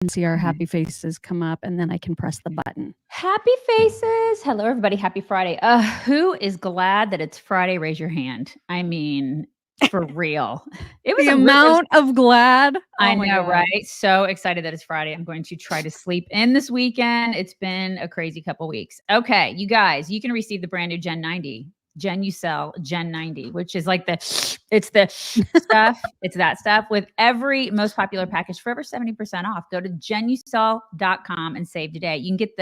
see our happy faces come up, and then I can press the button. Happy faces. Hello, everybody. Happy Friday. Who is glad that it's Friday? Raise your hand. I mean, for real. It was the amount of glad. I know, right? So excited that it's Friday. I'm going to try to sleep in this weekend. It's been a crazy couple weeks. Okay, you guys, you can receive the brand new Gen 90. Gen you sell Gen 90, which is like it's the stuff. It's that stuff with every most popular package for over 70% off. Go to genusell.com and save today. You can get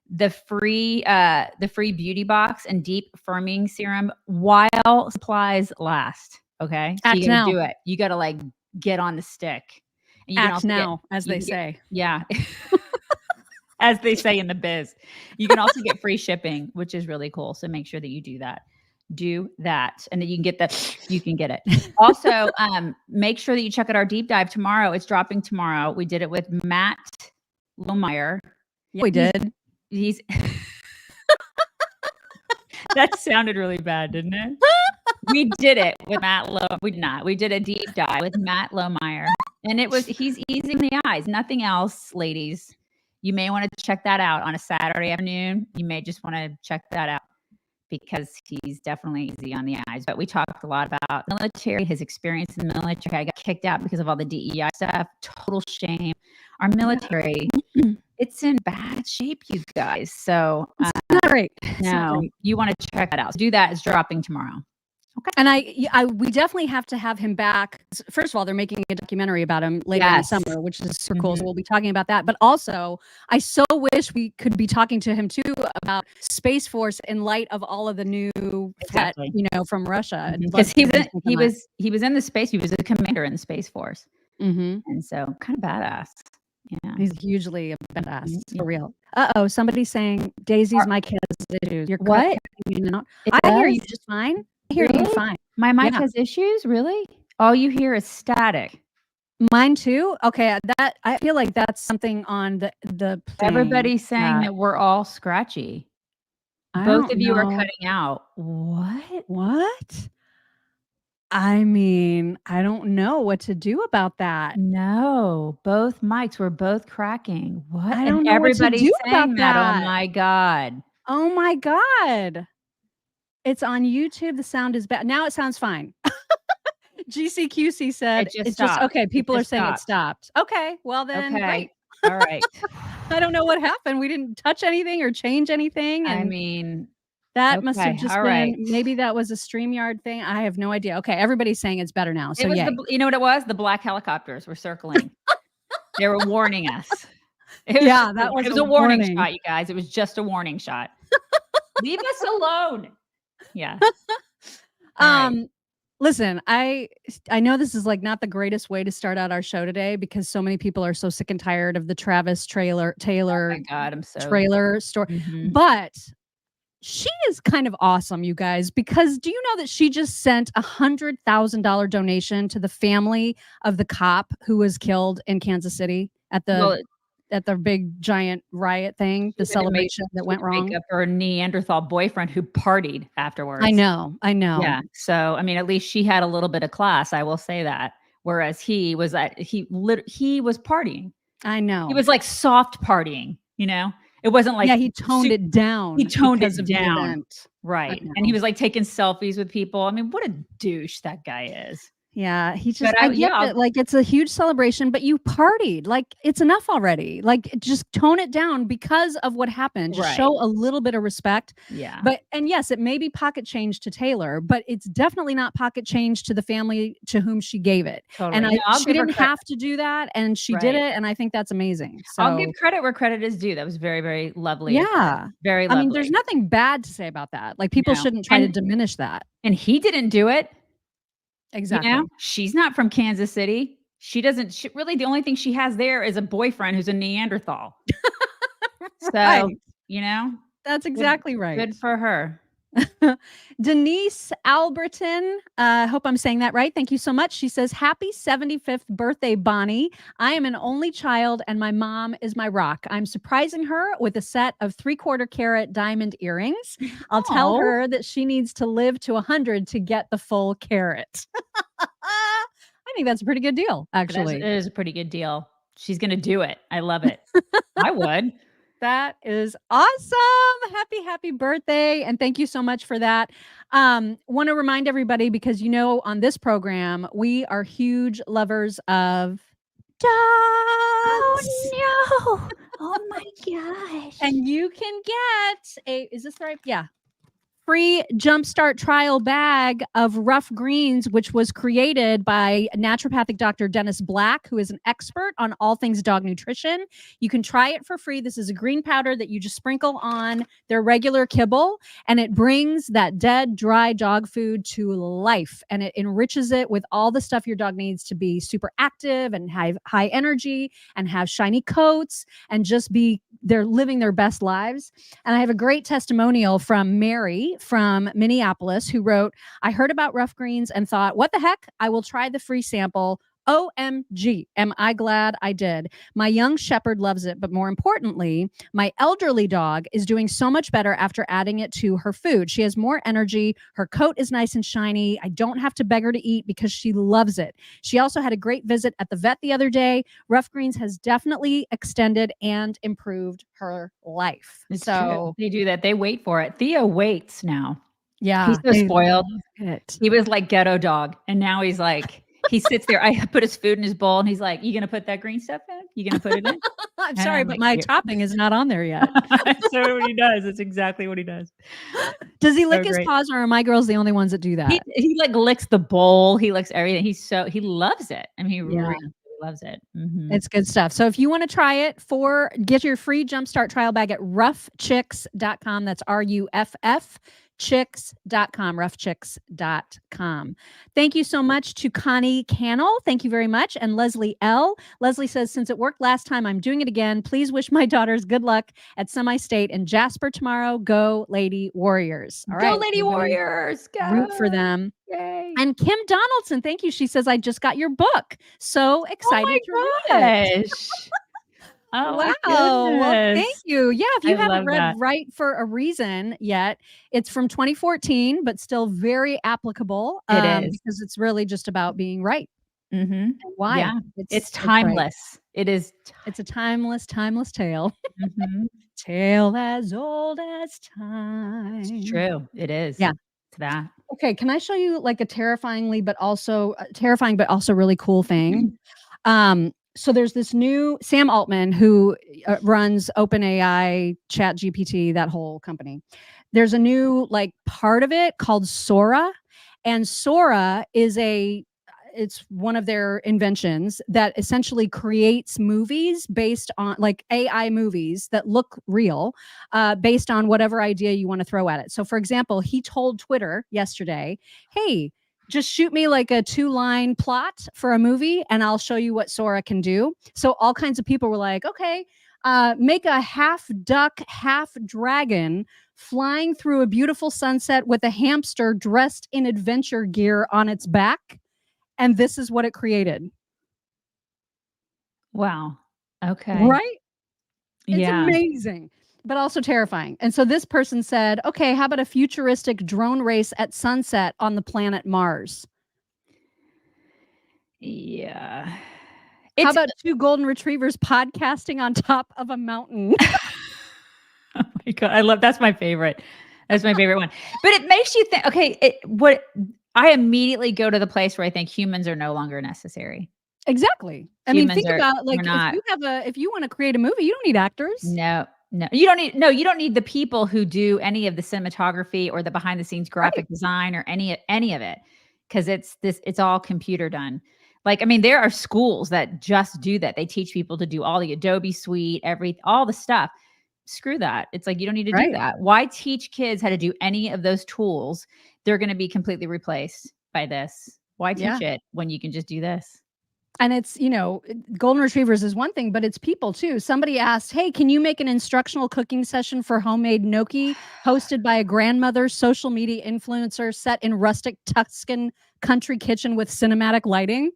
the free beauty box and deep firming serum while supplies last. Okay. So you gotta do it. You gotta like get on the stick. And you Act now, as they say. Yeah. As they say in the biz. You can also get free shipping, which is really cool. So make sure that you do that. Do that. And then you can get that. You can get it. Also, make sure that you check out our deep dive tomorrow. It's dropping tomorrow. We did it with Matt Lohmeyer. Yeah, we did. He's that sounded really bad, didn't it? We did it with Matt Low. We did not. We did a deep dive with Matt Lohmeyer. And he's easy in the eyes. Nothing else, ladies. You may want to check that out on a Saturday afternoon. You may just want to check that out because he's definitely easy on the eyes. But we talked a lot about military, his experience in the military. I got kicked out because of all the DEI stuff. Total shame. Our military, it's in bad shape, you guys. So it's not great. No, you want to check that out. So do that. It's dropping tomorrow. Okay. And we definitely have to have him back. First of all, they're making a documentary about him later in the summer, which is super cool. So we'll be talking about that. But also, I so wish we could be talking to him too about Space Force in light of all of the new threat, from Russia. Because he was in the space. He was a commander in the Space Force, and so kind of badass. Yeah, he's hugely a badass for real. Somebody's saying Daisy's mic has issues. You're what? I hear you just fine. I hear you fine. My mic has issues, really? All you hear is static. Mine too. Okay, I feel like that's something on the plane. Everybody's saying that we're all scratchy. Both of you are cutting out. What? I mean, I don't know what to do about that. No, both mics were both cracking. What? I don't know everybody's what to do saying about that. Oh my God. Oh my God. It's on YouTube. The sound is bad. Now it sounds fine. GCQC said it's just okay. People are saying it stopped. Okay. Well then, great. All right. I don't know what happened. We didn't touch anything or change anything. And I mean, that must have just been, maybe that was a StreamYard thing. I have no idea. Okay. Everybody's saying it's better now. So yeah. You know what it was? The black helicopters were circling. They were warning us. It was a warning shot, you guys. It was just a warning shot. Leave us alone. Yeah. Listen, I know this is like not the greatest way to start out our show today because so many people are so sick and tired of the Travis Taylor oh my God, I'm so trailer story. But she is kind of awesome, you guys, because do you know that she just sent $100,000 donation to the family of the cop who was killed in Kansas City at the big giant riot thing, the celebration that went wrong. Make up her Neanderthal boyfriend who partied afterwards. I know. Yeah. So, I mean, at least she had a little bit of class. I will say that. Whereas he was partying. I know. He was like soft partying, It wasn't like he toned it down. He toned it down. Right. And he was like taking selfies with people. I mean, what a douche that guy is. Yeah, he just I get it. Like it's a huge celebration, but you partied. Like it's enough already. Like just tone it down because of what happened. Just show a little bit of respect. Yeah. And yes, it may be pocket change to Taylor, but it's definitely not pocket change to the family to whom she gave it. Totally. And she didn't have to do that, and she did it, and I think that's amazing. So I'll give credit where credit is due. That was very, very lovely. Yeah, very lovely. I mean, there's nothing bad to say about that. Like people shouldn't try to diminish that. And he didn't do it. Exactly. She's not from Kansas City. Really, the only thing she has there is a boyfriend who's a Neanderthal. So, that's exactly right. Good for her. Denise Alberton, hope I'm saying that right. Thank you so much. She says, happy 75th birthday, Bonnie. I am an only child and my mom is my rock. I'm surprising her with a set of 3/4 carat diamond earrings. I'll tell her that she needs to live to 100 to get the full carat. I think that's a pretty good deal, actually. It is a pretty good deal. She's going to do it. I love it. I would. That is awesome. Happy birthday. And thank you so much for that. Want to remind everybody, because on this program, we are huge lovers of dogs. Oh no. Oh my gosh. And you can get is this the right? Yeah. Free Jumpstart trial bag of Ruff Greens, which was created by naturopathic Dr. Dennis Black, who is an expert on all things dog nutrition. You can try it for free. This is a green powder that you just sprinkle on their regular kibble, and it brings that dead, dry dog food to life, and it enriches it with all the stuff your dog needs to be super active and have high energy and have shiny coats and just they're living their best lives. And I have a great testimonial from Mary from Minneapolis, who wrote, I heard about Ruff Greens and thought, what the heck? I will try the free sample. OMG, am I glad I did. My young shepherd loves it, but more importantly, my elderly dog is doing so much better after adding it to her food. She has more energy. Her coat is nice and shiny. I don't have to beg her to eat because she loves it. She also had a great visit at the vet the other day. Ruff Greens has definitely extended and improved her life. It's true. They do that. They wait for it. Theo waits now. Yeah. He's so spoiled. He was like ghetto dog. And now he's like, he sits there. I put his food in his bowl and he's like, you going to put that green stuff in? You going to put it in? I'm sorry, but my topping is not on there yet. That's what he does. That's exactly what he does. Does he lick his paws, or are my girls the only ones that do that? He like licks the bowl. He licks everything. He loves it. I mean, he really loves it. Mm-hmm. It's good stuff. So if you want to try it, get your free Jumpstart trial bag at ruffchicks.com. That's RUFF chicks.com, ruffchicks.com. Thank you so much to Connie Cannell. Thank you very much. And Leslie L. Leslie says, since it worked last time, I'm doing it again. Please wish my daughters good luck at semi-state in Jasper tomorrow. Go Lady Warriors. All right. Go Lady Warriors. Go. Root for them. Yay. And Kim Donaldson, thank you. She says, I just got your book. So excited to read it. Oh, wow. Well, thank you. Yeah, if you haven't read Right for a Reason yet, it's from 2014, but still very applicable. It is. Because it's really just about being right. Mm-hmm. And why? Yeah. It's timeless. Right. It is. It's a timeless tale. Mm-hmm. Tale as old as time. It's true. It is. Yeah. It's that. Okay. Can I show you like a terrifying but also really cool thing? So there's this new Sam Altman who runs OpenAI, ChatGPT, that whole company. There's a new part of it called Sora, and Sora is it's one of their inventions that essentially creates movies based on AI movies that look real, based on whatever idea you want to throw at it. So for example, he told Twitter yesterday, hey, just shoot me like a 2-line plot for a movie and I'll show you what Sora can do. So all kinds of people were like, okay, make a half duck, half dragon flying through a beautiful sunset with a hamster dressed in adventure gear on its back. And this is what it created. Wow. Okay. Right? It's amazing, but also terrifying. And so this person said, okay, how about a futuristic drone race at sunset on the planet Mars? Yeah. How about 2 golden retrievers podcasting on top of a mountain? Oh my God. That's my favorite. That's my favorite one. But it makes you think, okay, I immediately go to the place where I think humans are no longer necessary. Exactly. I mean, think about if you want to create a movie, you don't need actors. No, you don't need the people who do any of the cinematography or the behind the scenes graphic design or any of it. Cause it's all computer done. There are schools that just do that. They teach people to do all the Adobe suite, all the stuff. Screw that. It's you don't need to do that. Why teach kids how to do any of those tools? They're going to be completely replaced by this. Why teach it when you can just do this? And it's, golden retrievers is one thing, but it's people too. Somebody asked, hey, can you make an instructional cooking session for homemade gnocchi hosted by a grandmother social media influencer set in rustic Tuscan country kitchen with cinematic lighting?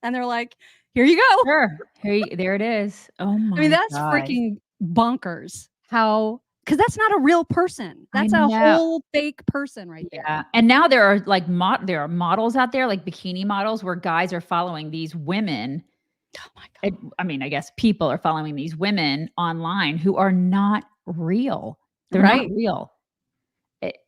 And they're like, here you go. Sure. There it is. Oh my God. I mean, that's freaking bonkers. Because that's not a real person. That's a whole fake person right there. Yeah. And now there are models out there, like bikini models, where guys are following these women Oh my God. I mean, I guess people are following these women online who are not real. They're Right. not real.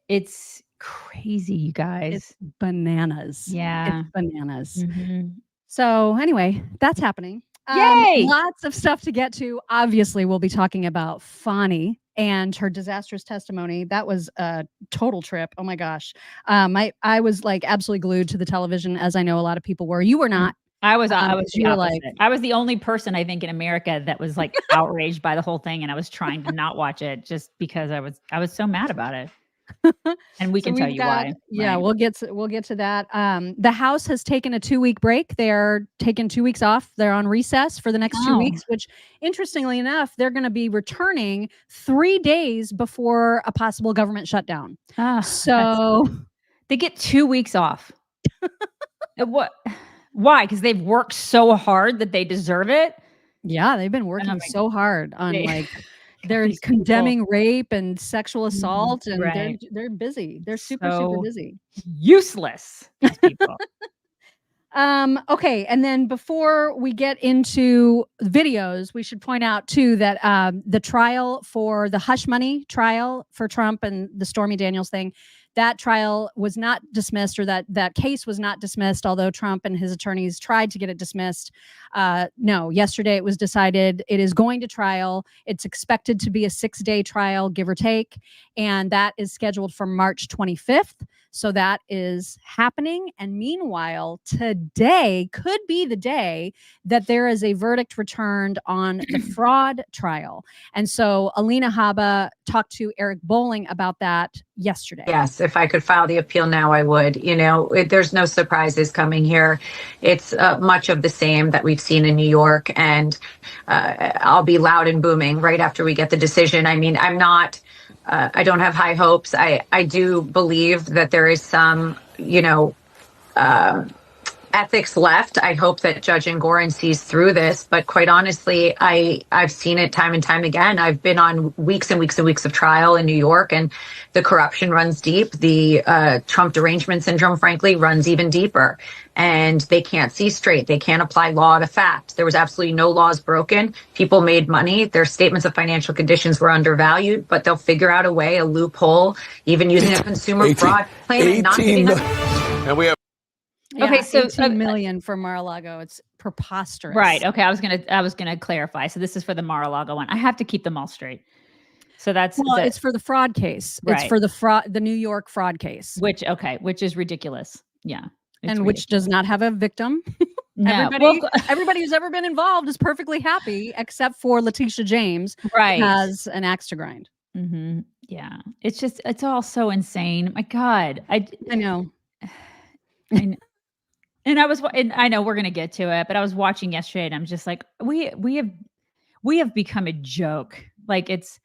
It's crazy, you guys. It's bananas. Yeah. It's bananas. Mhm. So anyway, that's happening. Yay! Lots of stuff to get to. Obviously, we'll be talking about Fani and her disastrous testimony. That was a total trip. Oh my gosh. I was like absolutely glued to the television, as I know a lot of people were. You were not. I was the You were opposite. like, I was the only person I think in America that was like outraged by the whole thing, and I was trying to not watch it just because I was so mad about it. And we so can tell you why. Yeah, right? we'll get to that. The House has taken a 2-week break. They're taking 2 weeks off. They're on recess for the next 2 weeks, which interestingly enough, they're going to be returning 3 days before a possible government shutdown. So they get 2 weeks off. What? Why? Because they've worked so hard that they deserve it. Yeah, they've been working so hard on they're condemning rape and sexual assault, and they're busy. They're super busy. Useless, these people. Okay, and then before we get into videos, we should point out too that the trial for the hush money trial for Trump and the Stormy Daniels thing, that trial was not dismissed, or that case was not dismissed, although Trump and his attorneys tried to get it dismissed. No, yesterday it was decided it is going to trial. It's expected to be a 6-day trial, give or take, and that is scheduled for March 25th. So that is happening. And meanwhile, today could be the day that there is a verdict returned on the fraud trial. And so Alina Habba talked to Eric Bolling about that yesterday. Yes, if I could file the appeal now, I would. There's no surprises coming here. It's much of the same that we've seen in New York. And I'll be loud and booming right after we get the decision. I mean, I don't have high hopes. I do believe that there is some, ethics left. I hope that Judge Engoron sees through this. But quite honestly, I've seen it time and time again. I've been on weeks and weeks and weeks of trial in New York, and the corruption runs deep. The Trump derangement syndrome, frankly, runs even deeper. And they can't see straight. They can't apply law to fact. There was absolutely no laws broken. People made money. Their statements of financial conditions were undervalued, but they'll figure out a loophole, even using a consumer fraud claim and not giving them. And we have. Yeah, okay, so 18 million for Mar-a-Lago. It's preposterous. Right. Okay. I was gonna clarify. So this is for the Mar-a-Lago one. I have to keep them all straight. So it's for the fraud case. Right. It's for the New York fraud case. Which is ridiculous. Yeah. And which does not have a victim. No. Everybody who's ever been involved is perfectly happy, except for Letitia James, who has an axe to grind. Mm-hmm. Yeah. It's all so insane. My God. I know. And I know we're going to get to it, but I was watching yesterday and I'm just like, we have become a joke. Like it's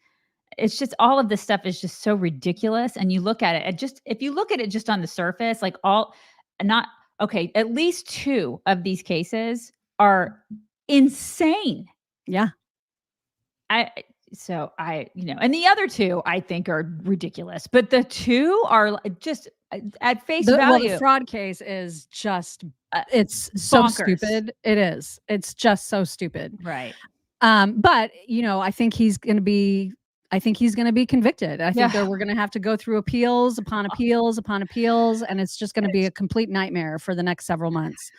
just, all of this stuff is just so ridiculous. And you look at it, if you look at it just on the surface, like at least 2 of these cases are insane. Yeah. And the other 2 I think are ridiculous, but the 2 are just at face value. Well, the fraud case is just, it's so stupid. It is. It's just so stupid. Right. But I think he's going to be convicted. I think that we're going to have to go through appeals upon appeals upon appeals, and it's just going to be a complete nightmare for the next several months.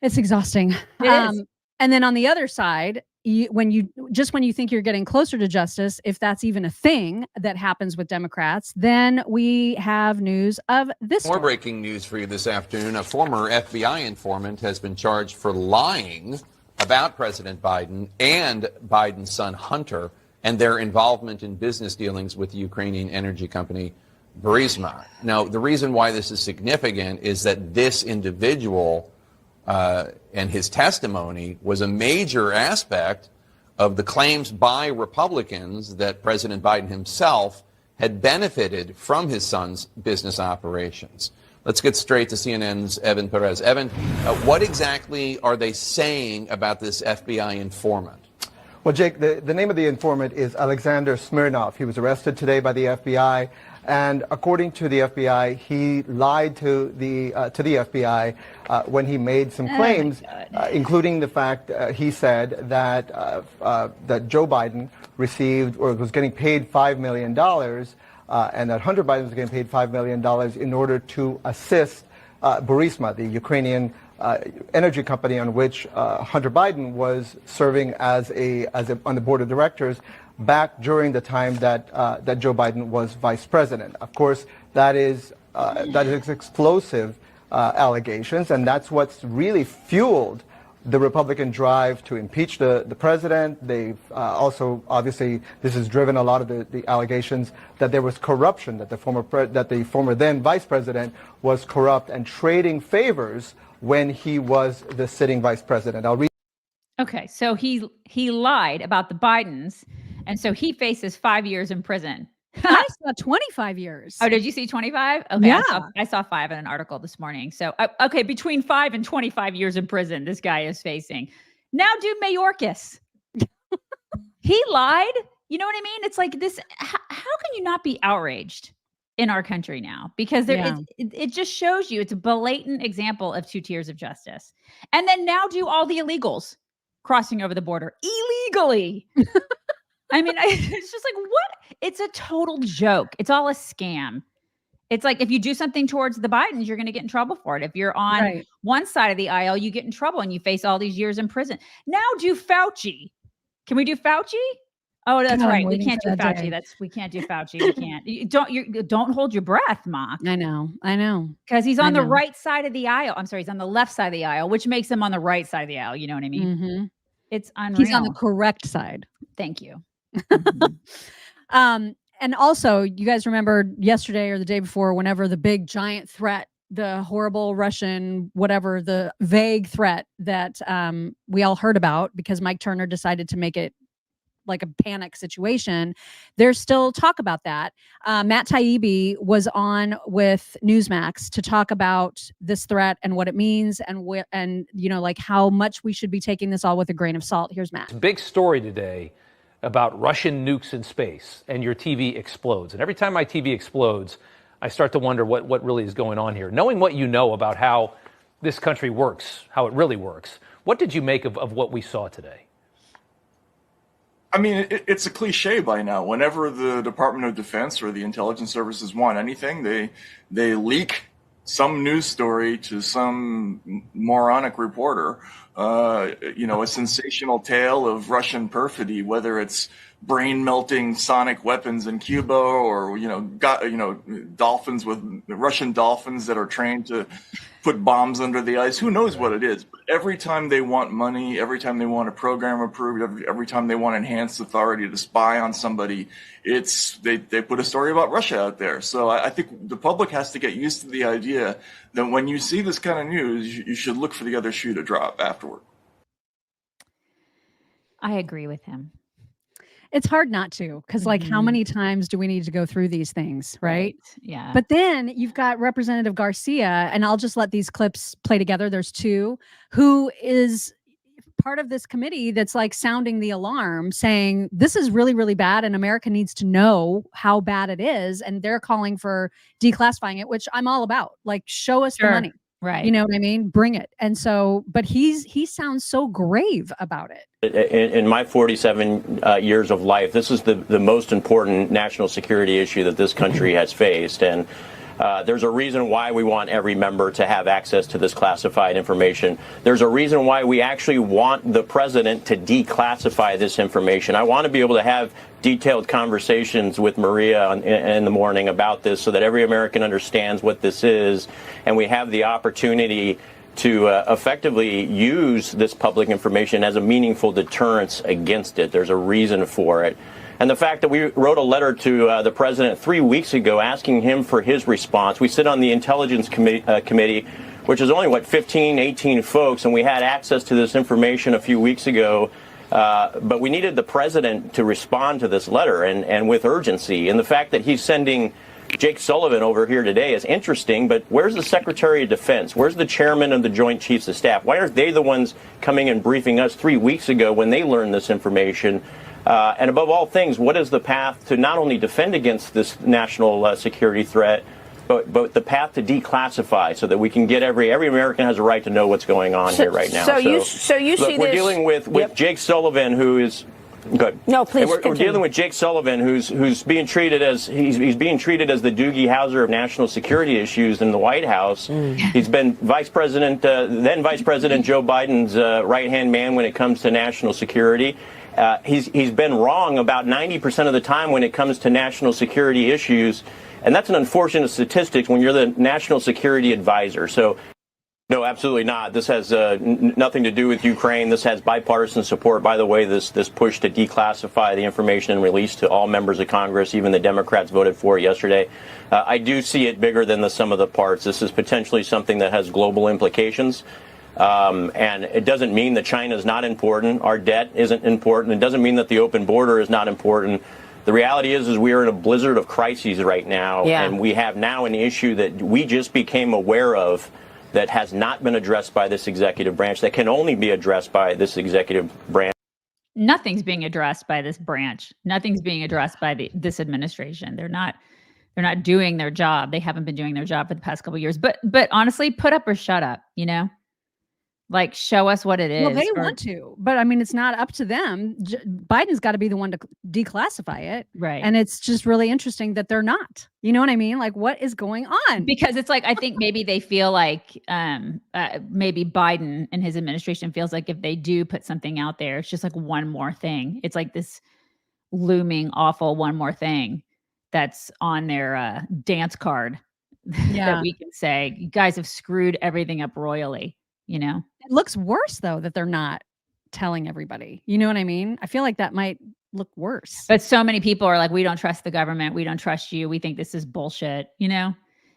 It's exhausting. It is. And then on the other side, when you think you're getting closer to justice, if that's even a thing that happens with Democrats, then we have news of this. More breaking news for you this afternoon. A former FBI informant has been charged for lying about President Biden and Biden's son Hunter and their involvement in business dealings with the Ukrainian energy company Burisma. Now, the reason why this is significant is that this individual and his testimony was a major aspect of the claims by Republicans that President Biden himself had benefited from his son's business operations. Let's get straight to CNN's Evan Perez. Evan, what exactly are they saying about this FBI informant? Well, Jake, the name of the informant is Alexander Smirnov. He was arrested today by the FBI, and according to the FBI, he lied to the FBI when he made some claims, including the fact he said that that Joe Biden received or was getting paid $5 million, and that Hunter Biden was getting paid $5 million in order to assist Burisma, the Ukrainian energy company on which Hunter Biden was serving as on the board of directors back during the time that that Joe Biden was vice president. Of course, that is explosive allegations, and that's what's really fueled the Republican drive to impeach the president. They've also, obviously, this has driven a lot of the allegations that there was corruption, that the former then vice president was corrupt and trading favors when he was the sitting vice president. I'll read. Okay, so he lied about the Bidens, and so he faces 5 years in prison. I saw 25 years. Oh, did you see 25? Okay, Yeah. I saw 5 in an article this morning. So, okay, between 5 and 25 years in prison, this guy is facing. Now do Mayorkas. He lied. You know what I mean? It's like this. How can you not be outraged in our country now? Because it just shows you it's a blatant example of 2 tiers of justice. And then now do all the illegals crossing over the border illegally. I mean, it's just like, what? It's a total joke. It's all a scam. It's like if you do something towards the Bidens, you're going to get in trouble for it. If you're on one side of the aisle, you get in trouble and you face all these years in prison. Now do Fauci. Can we do Fauci? Oh, that's right. We can't do Fauci. We can't do Fauci. We can't. You don't hold your breath, Mock. I know. Because he's on the right side of the aisle. I'm sorry, he's on the left side of the aisle, which makes him on the right side of the aisle. You know what I mean? Mm-hmm. It's unreal. He's on the correct side. Thank you. And also, you guys remember yesterday or the day before, whenever the big giant threat, the horrible Russian, whatever, the vague threat that we all heard about because Mike Turner decided to make it like a panic situation. There's still talk about that. Matt Taibbi was on with Newsmax to talk about this threat and what it means and you know, like how much we should be taking this all with a grain of salt. Here's Matt. Big story today about Russian nukes in space, and your TV explodes. And every time my TV explodes, I start to wonder what really is going on here. Knowing what you know about how this country works, how it really works, what did you make of what we saw today? I mean, it's a cliche by now. Whenever the Department of Defense or the intelligence services want anything, they leak some news story to some moronic reporter. A sensational tale of Russian perfidy, whether it's brain-melting sonic weapons in Cuba or dolphins with Russian dolphins that are trained to put bombs under the ice. Who knows what it is? But every time they want money, every time they want a program approved, every time they want enhanced authority to spy on somebody, they put a story about Russia out there. So I think the public has to get used to the idea that when you see this kind of news, you should look for the other shoe to drop afterward. I agree with him. It's hard not to, because like how many times do we need to go through these things, right? Yeah. But then you've got Representative Garcia, and I'll just let these clips play together. There's 2, who is part of this committee that's like sounding the alarm, saying this is really, really bad, and America needs to know how bad it is. And they're calling for declassifying it, which I'm all about. Like, show us the money. Right. You know what I mean? Bring it. And so, but he sounds so grave about it. In my 47 years of life, this is the most important national security issue that this country has faced. And there's a reason why we want every member to have access to this classified information. There's a reason why we actually want the president to declassify this information. I want to be able to have detailed conversations with Maria in the morning about this so that every American understands what this is, and we have the opportunity to effectively use this public information as a meaningful deterrence against it. There's a reason for it. And the fact that we wrote a letter to the president 3 weeks ago asking him for his response. We sit on the Intelligence Committee, which is only, 15, 18 folks, and we had access to this information a few weeks ago. But we needed the president to respond to this letter and with urgency. And the fact that he's sending Jake Sullivan over here today is interesting, but where's the Secretary of Defense? Where's the chairman of the Joint Chiefs of Staff? Why aren't they the ones coming and briefing us 3 weeks ago when they learned this information? And above all things, what is the path to not only defend against this national security threat, but the path to declassify so that we can get every American has a right to know what's going on here right now. So you see look, we're dealing with Jake Sullivan, who is good. No, please. We're dealing with Jake Sullivan, who's being treated as he's being treated as the Doogie Howser of national security issues in the White House. He's been then Vice President Joe Biden's right-hand man when it comes to national security. He's been wrong about 90% of the time when it comes to national security issues. And that's an unfortunate statistic when you're the national security advisor. So, no, absolutely not. This has nothing to do with Ukraine. This has bipartisan support. By the way, this push to declassify the information and release to all members of Congress, even the Democrats voted for it yesterday. I do see it bigger than the sum of the parts. This is potentially something that has global implications. And it doesn't mean that China is not important. Our debt isn't important. It doesn't mean that the open border is not important. The reality is we are in a blizzard of crises right now, and we have now an issue that we just became aware of that has not been addressed by this executive branch, that can only be addressed by this executive branch. Nothing's being addressed by this branch. Nothing's being addressed by this administration. They're not doing their job. They haven't been doing their job for the past couple of years. But honestly, put up or shut up, you know? Like, show us what it is. Well, they want to, but I mean, it's not up to them. Biden's got to be the one to declassify it. Right. And it's just really interesting that they're not. You know what I mean? Like, what is going on? Because it's like, I think maybe they feel like maybe Biden and his administration feels like if they do put something out there, it's just like one more thing. It's like this looming, awful one more thing that's on their dance card that we can say, you guys have screwed everything up royally. You know, it looks worse though that they're not telling everybody. You know what I mean? I feel like that might look worse. But so many people are like, we don't trust the government. We don't trust you. We think this is bullshit, you know?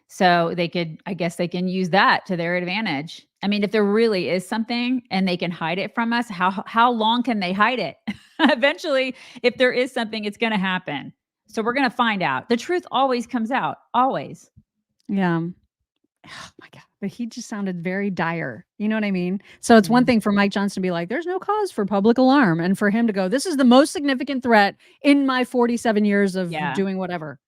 So I guess they can use that to their advantage. I mean, if there really is something and they can hide it from us, how long can they hide it? Eventually, if there is something, it's going to happen. So we're going to find out. The truth always comes out. Always. Yeah. Oh my God. But he just sounded very dire. You know what I mean? So it's one thing for Mike Johnson to be like, there's no cause for public alarm. And for him to go, this is the most significant threat in my 47 years of doing whatever.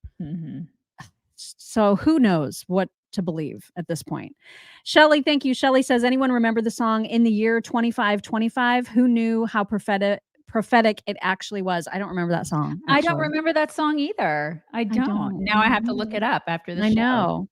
So who knows what to believe at this point? Shelly, thank you. Shelly says, anyone remember the song In the Year 2525? Who knew how prophetic it actually was? I don't remember that song. Actually. I don't remember that song either. I don't. Now I have to look it up after the show. I know.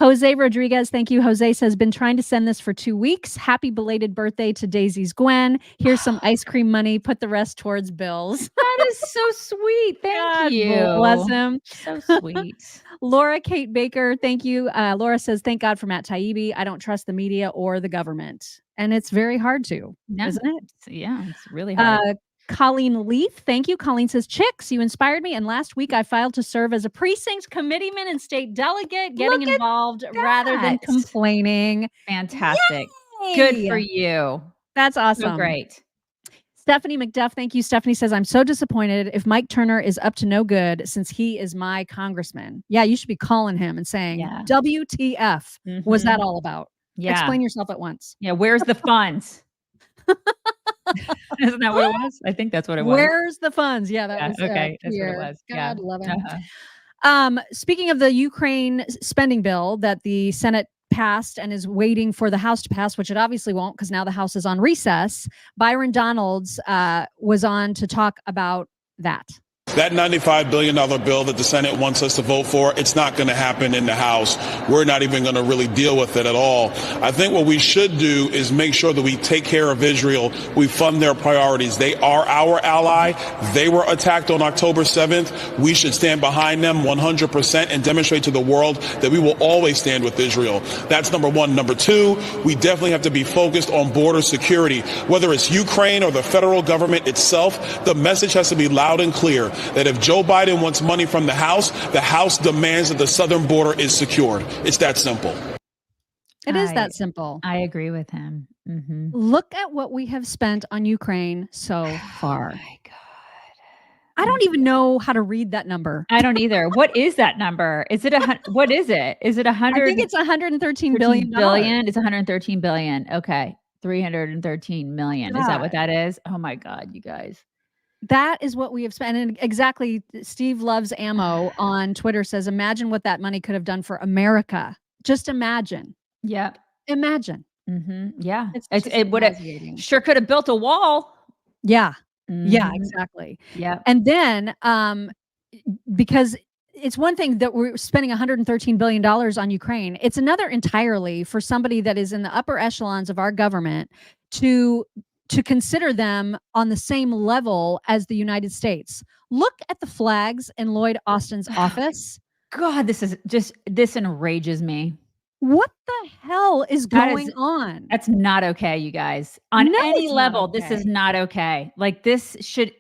Jose Rodriguez, thank you. Jose says, been trying to send this for 2 weeks. Happy belated birthday to Daisy's Gwen. Here's some ice cream money. Put the rest towards bills. That is so sweet. Thank you. Bless him. So sweet. Laura Kate Baker, thank you. Laura says, thank God for Matt Taibbi. I don't trust the media or the government. And it's very hard to, isn't it? Yeah, it's really hard. Colleen Leaf, thank you. Colleen says, Chicks, you inspired me. And last week I filed to serve as a precinct committeeman and state delegate, getting involved rather than complaining. Fantastic. Yay! Good for you. That's awesome. So great. Stephanie McDuff, thank you. Stephanie says, I'm so disappointed if Mike Turner is up to no good since he is my congressman. Yeah, you should be calling him and saying, WTF was that all about? Yeah. Explain yourself at once. Yeah, where's the funds? Isn't that what it was? I think that's what it was. Where's the funds? Yeah, that was okay. That's here. what it was. God love him. Speaking of the Ukraine spending bill that the Senate passed and is waiting for the House to pass, which it obviously won't because now the House is on recess. Byron Donalds was on to talk about that. That $95 billion bill that the Senate wants us to vote for, it's not going to happen in the House. We're not even going to really deal with it at all. I think what we should do is make sure that we take care of Israel. We fund their priorities. They are our ally. They were attacked on October 7th. We should stand behind them 100% and demonstrate to the world that we will always stand with Israel. That's number one. Number two, we definitely have to be focused on border security. Whether it's Ukraine or the federal government itself, the message has to be loud and clear that if Joe Biden wants money from the House demands that the southern border is secured. It's that simple. It is that simple. I agree with him. Look at what we have spent on Ukraine so far. Oh my God. I don't even know how to read that number. I don't either. What is that number? Is it what is it? Is it 100? I think it's 113 billion. It's 113 billion. Okay. 313 million. Is that what that is? Oh my God, you guys. That is what we have spent. And exactly, Steve Loves Ammo on Twitter says, imagine what that money could have done for America. Just imagine. Yeah. Imagine. Yeah. It would have sure could have built a wall. Yeah. Yeah, exactly. Yeah. And then because it's one thing that we're spending $113 billion on Ukraine. It's another entirely for somebody that is in the upper echelons of our government to consider them on the same level as the United States. Look at the flags in Lloyd Austin's office. God, this enrages me. What the hell is going on? That's not okay, you guys. On any level, okay. This is not okay. Like this should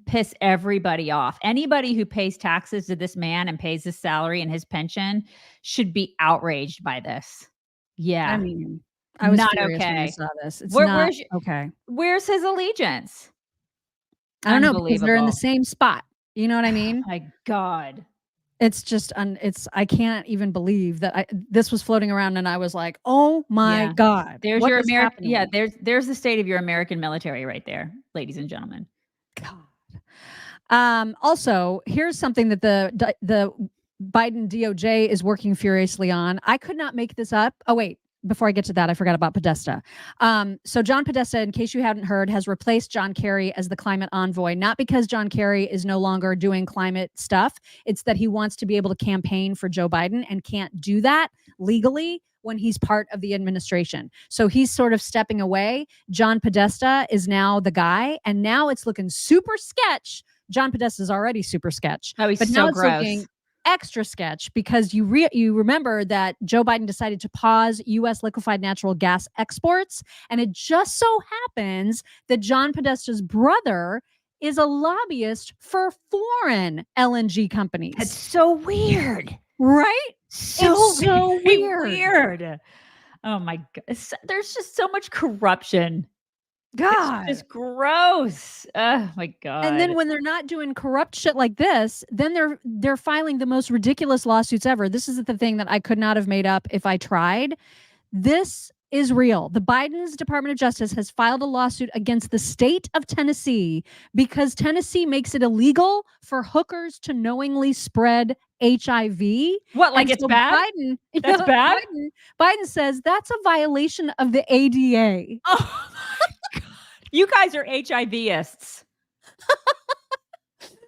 piss everybody off. Anybody who pays taxes to this man and pays his salary and his pension should be outraged by this. Yeah. I mean, I was not furious okay. when I saw this. It's not okay. Where's his allegiance? I don't know, because they're in the same spot. You know what I mean? My God. It's just, I can't even believe that this was floating around and I was like, oh my God. There's your American. Yeah. There's the state of your American military right there, ladies and gentlemen. God. Also, here's something that the Biden DOJ is working furiously on. I could not make this up. Oh, wait. Before I get to that, I forgot about Podesta. So John Podesta, in case you hadn't heard, has replaced John Kerry as the climate envoy, not because John Kerry is no longer doing climate stuff. It's that he wants to be able to campaign for Joe Biden and can't do that legally when he's part of the administration. So he's sort of stepping away. John Podesta is now the guy, and now it's looking super sketch. John Podesta is already super sketch. Oh, he's but so now it's gross. looking extra sketch because you remember that Joe Biden decided to pause U.S. liquefied natural gas exports. And it just so happens that John Podesta's brother is a lobbyist for foreign LNG companies. It's so weird. Right? So weird. weird. Oh my God. There's just so much corruption. God. It's just gross. Oh my God. And then when they're not doing corrupt shit like this, then they're filing the most ridiculous lawsuits ever. This is the thing that I could not have made up if I tried. This is real. The Biden's Department of Justice has filed a lawsuit against the state of Tennessee because Tennessee makes it illegal for hookers to knowingly spread HIV. What, like it's bad? That's bad? Biden says that's a violation of the ADA. Oh my God. You guys are HIVists.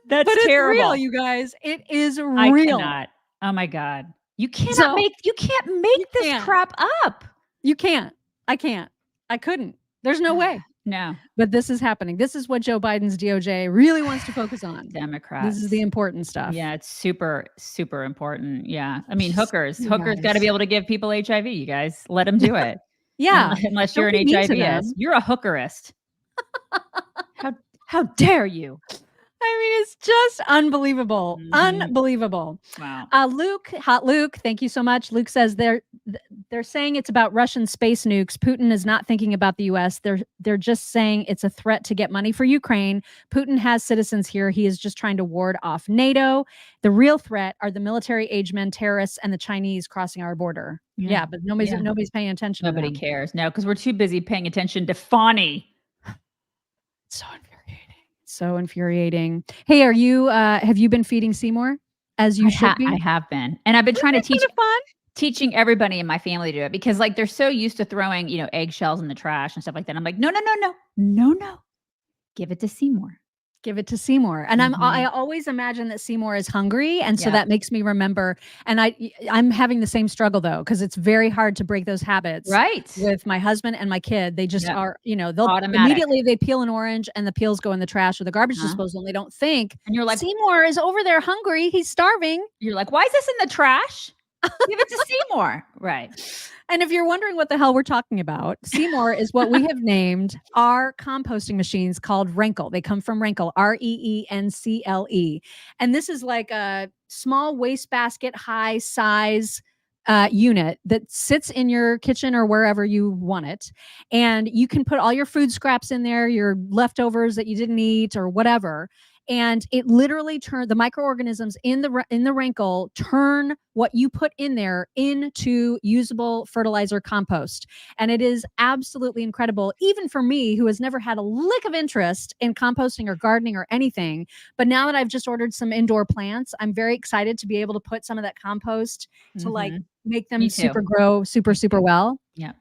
That's but terrible. It's real, you guys. It is real. I cannot. Oh my God. You can't make this crap up. You can't. I can't. I couldn't. There's no way. No. But this is happening. This is what Joe Biden's DOJ really wants to focus on. Democrats. This is the important stuff. Yeah, it's super, super important. Yeah. I mean, hookers got to be able to give people HIV, you guys. Let them do it. Yeah. Unless you're an HIVist. You're a hookerist. How dare you? I mean, it's just unbelievable. Unbelievable. Wow. Hot Luke, thank you so much. Luke says they're saying it's about Russian space nukes. Putin is not thinking about the US. They're just saying it's a threat to get money for Ukraine. Putin has citizens here. He is just trying to ward off NATO. The real threat are the military-age men, terrorists, and the Chinese crossing our border. Yeah, but nobody's paying attention. Nobody cares. No, because we're too busy paying attention to Fani. So infuriating. Hey, are you have you been feeding Seymour as you should be? I have been. And I've been trying to teaching everybody in my family to do it because like they're so used to throwing, eggshells in the trash and stuff like that. I'm like, no. Give it to Seymour. Give it to Seymour. And I always imagine that Seymour is hungry. And so that makes me remember. And I'm having the same struggle though, because it's very hard to break those habits. Right. With my husband and my kid. They just are, they'll immediately they peel an orange and the peels go in the trash or the garbage disposal. And they don't think. And you're like, Seymour is over there hungry. He's starving. You're like, why is this in the trash? Give it to Seymour. Right. And if you're wondering what the hell we're talking about, Seymour is what we have named our composting machines called Reencle. They come from Reencle, Reencle. And this is like a small wastebasket, high size unit that sits in your kitchen or wherever you want it. And you can put all your food scraps in there, your leftovers that you didn't eat or whatever. and it literally turned the microorganisms in the Reencle turn what you put in there into usable fertilizer compost. And it is absolutely incredible, even for me, who has never had a lick of interest in composting or gardening or anything. But now that I've just ordered some indoor plants, I'm very excited to be able to put some of that compost to like make them super grow super well. Yeah.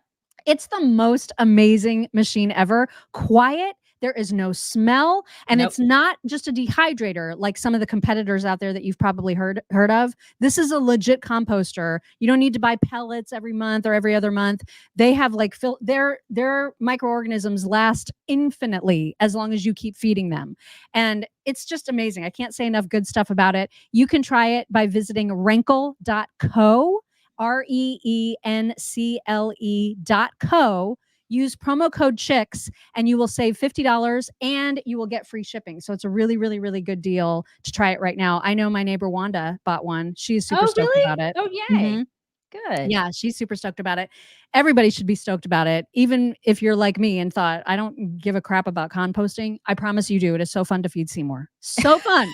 It's the most amazing machine ever. Quiet. There is no smell, and it's not just a dehydrator like some of the competitors out there that you've probably heard of. This is a legit composter. You don't need to buy pellets every month or every other month. They have like their microorganisms last infinitely as long as you keep feeding them. And it's just amazing. I can't say enough good stuff about it. You can try it by visiting Reencle.co, REENCLE.co. Use promo code CHICKS and you will save $50 and you will get free shipping. So it's a really, really, really good deal to try it right now. I know my neighbor Wanda bought one. She's super stoked about it. Oh, yay. Good. Yeah, she's super stoked about it. Everybody should be stoked about it. Even if you're like me and thought, I don't give a crap about composting. I promise you do. It is so fun to feed Seymour. So fun.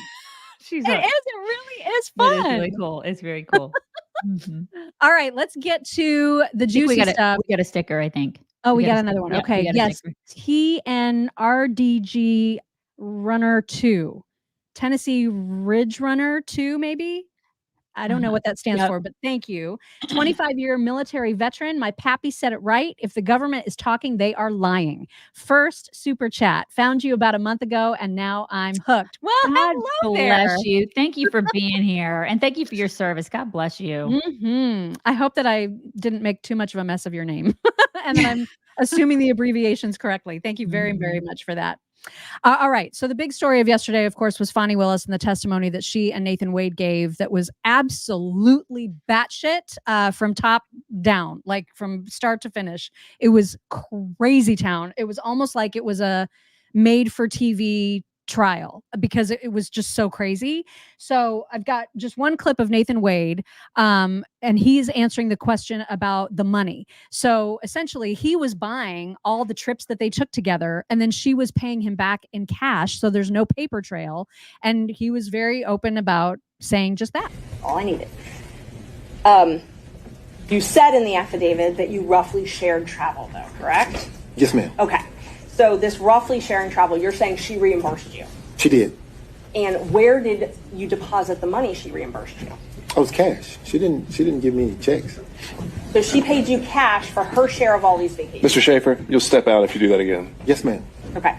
It really is fun. It is really cool. It's very cool. All right, let's get to the juicy stuff. We got a sticker, I think. Oh, we got another one. Yeah, okay. Yes. TNRDG Runner 2. Tennessee Ridge Runner 2, maybe? I don't know what that stands for, but thank you. 25-year military veteran. My pappy said it right. If the government is talking, they are lying. First super chat. Found you about a month ago, and now I'm hooked. Well, hello there. Bless you. Thank you for being here, and thank you for your service. God bless you. I hope that I didn't make too much of a mess of your name, and that I'm assuming the abbreviations correctly. Thank you very, very much for that. All right. So the big story of yesterday, of course, was Fani Willis and the testimony that she and Nathan Wade gave that was absolutely batshit from top down, like from start to finish. It was crazy town. It was almost like it was a made for TV trial because it was just so crazy. So I've got just one clip of Nathan Wade, and he's answering the question about the money. So essentially he was buying all the trips that they took together, and then she was paying him back in cash. So there's no paper trail. And he was very open about saying just that. All I needed. You said in the affidavit that you roughly shared travel though, correct? Yes, ma'am. Okay. So this roughly sharing travel, you're saying she reimbursed you? She did. And where did you deposit the money she reimbursed you? Oh, it was cash. She didn't give me any checks. So she paid you cash for her share of all these vacations? Mr. Schaefer, you'll step out if you do that again. Yes, ma'am. Okay.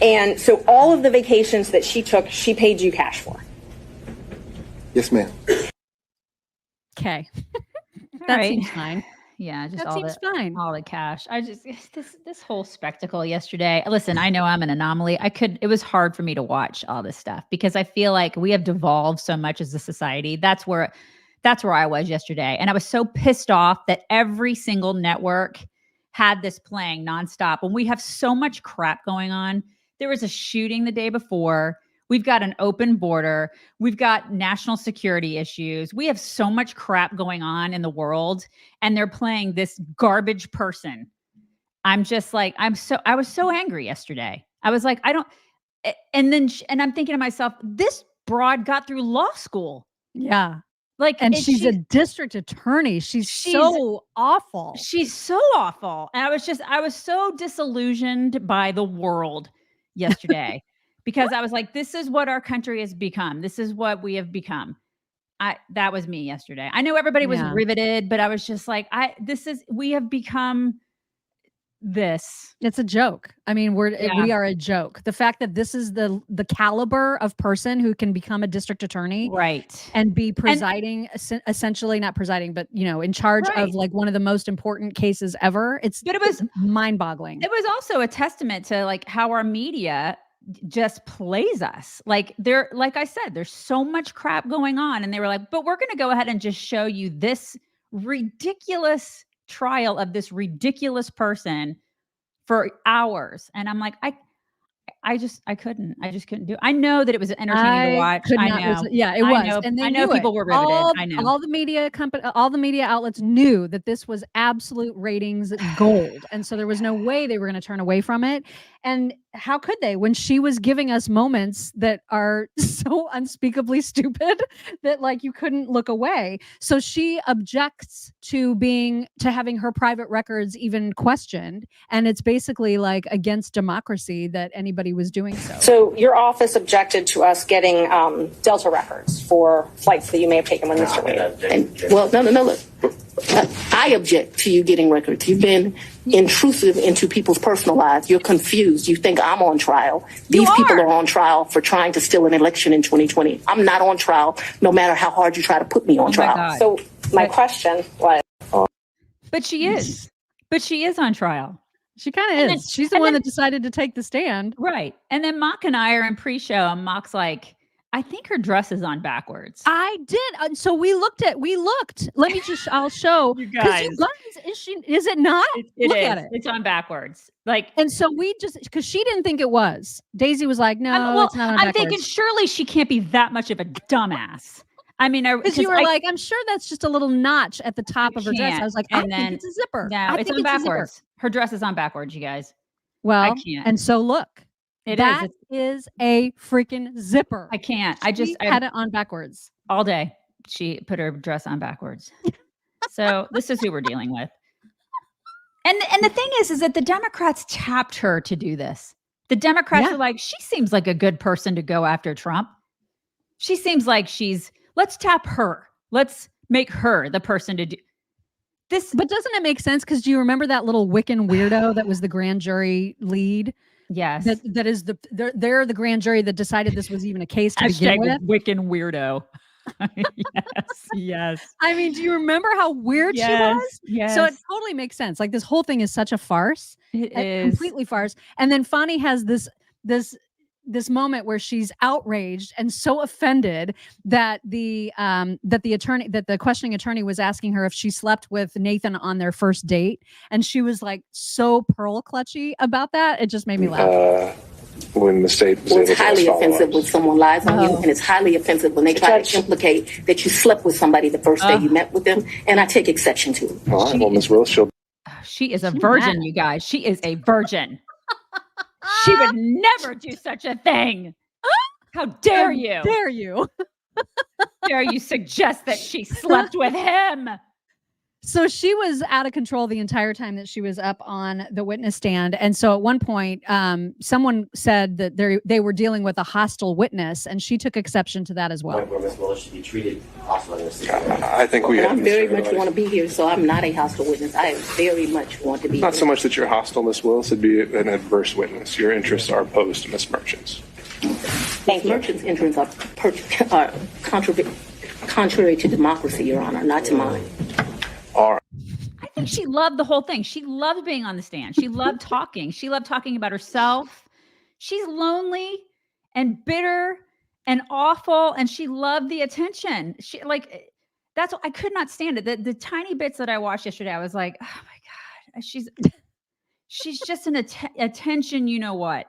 And so all of the vacations that she took, she paid you cash for? Yes, ma'am. Okay. That seems fine. Yeah, just that seems fine. All the cash. I just this whole spectacle yesterday. Listen, I know I'm an anomaly. It was hard for me to watch all this stuff because I feel like we have devolved so much as a society. That's where I was yesterday. And I was so pissed off that every single network had this playing nonstop. And we have so much crap going on. There was a shooting the day before. We've got an open border. We've got national security issues. We have so much crap going on in the world, and they're playing this garbage person. I'm just like, I was so angry yesterday. I was like, and I'm thinking to myself, this broad got through law school. Yeah. And she's a district attorney. She's so awful. She's so awful. And I was so disillusioned by the world yesterday. Because I was like, this is what our country has become. This is what we have become. That was me yesterday. I know everybody was riveted, but I was just like, we have become this. It's a joke. I mean, we are a joke. The fact that this is the caliber of person who can become a district attorney, right, and be presiding, essentially not presiding, but in charge of like one of the most important cases ever. It's mind-boggling. It was also a testament to like how our media just plays us. Like I said, there's so much crap going on, and they were like, but we're going to go ahead and just show you this ridiculous trial of this ridiculous person for hours. And I'm like, I just couldn't do it. I know that it was entertaining to watch. It was. And I know people were riveted. I know all the media outlets knew that this was absolute ratings gold. And so there was no way they were going to turn away from it. And how could they, when she was giving us moments that are so unspeakably stupid that like you couldn't look away? So she objects to having her private records even questioned, and it's basically like against democracy that anybody was doing so. So your office objected to us getting Delta records for flights that you may have taken with Mr. Wade. Well, no, look. I object to you getting records. You've been intrusive into people's personal lives. You're confused. You think I'm on trial. These people are on trial for trying to steal an election in 2020. I'm not on trial, no matter how hard you try to put me on trial. So my question was... But she is. But she is on trial. She kind of is. She's the one that decided to take the stand. Right. And then Mock and I are in pre-show, and Mock's like, I think her dress is on backwards. I did. So we looked. Let me I'll show. You guys, is it not? Look at it. It's on backwards. And so we because she didn't think it was. Daisy was like, no, it's not on backwards. I'm thinking surely she can't be that much of a dumbass. I mean, because you were like, I'm sure that's just a little notch at the top of her dress. I was like, I think it's a zipper. No, it's on backwards. Her dress is on backwards, you guys. Well, I can't. And so look. That is a freaking zipper. I can't. I had it on backwards all day. She put her dress on backwards. So this is who we're dealing with. And the thing is that the Democrats tapped her to do this. The Democrats were like, she seems like a good person to go after Trump. She seems like let's tap her. Let's make her the person to do this. But doesn't it make sense? Because do you remember that little Wiccan weirdo that was the grand jury lead? Yes. That is they're the grand jury that decided this was even a case to begin with. Wiccan weirdo. Yes. I mean, do you remember how weird she was? Yes. So it totally makes sense. Like this whole thing is such a farce. It is completely farce. And then Fani has this moment where she's outraged and so offended that the questioning attorney was asking her if she slept with Nathan on their first date, and she was like so pearl clutchy about that. It just made me laugh. When the state was it's highly offensive when someone lies on you, and it's highly offensive when they try to implicate that you slept with somebody the first day you met with them, and I take exception to it. All right, well, Ms. Willis, she is a virgin, you guys. She is a virgin. She would never do such a thing. How dare you? How dare you? Dare you suggest that she slept with him? So she was out of control the entire time that she was up on the witness stand. And so at one point, someone said that they were dealing with a hostile witness, and she took exception to that as well. Where Ms. Willis should be treated hostile. I think we I very much want to be here, so I'm not a hostile witness. I very much want to be Not here. so much that you're hostile, Ms. Willis, it'd be an adverse witness. Your interests are opposed to Ms. Merchant's. Ms. Merchant's interests are contrary to democracy, Your Honor, not to mine. All right. I think she loved the whole thing. She loved being on the stand. She loved talking. She loved talking about herself. She's lonely and bitter and awful, and she loved the attention. That's what I could not stand it. The tiny bits that I watched yesterday, I was like, oh my God, she's just an attention, you know what?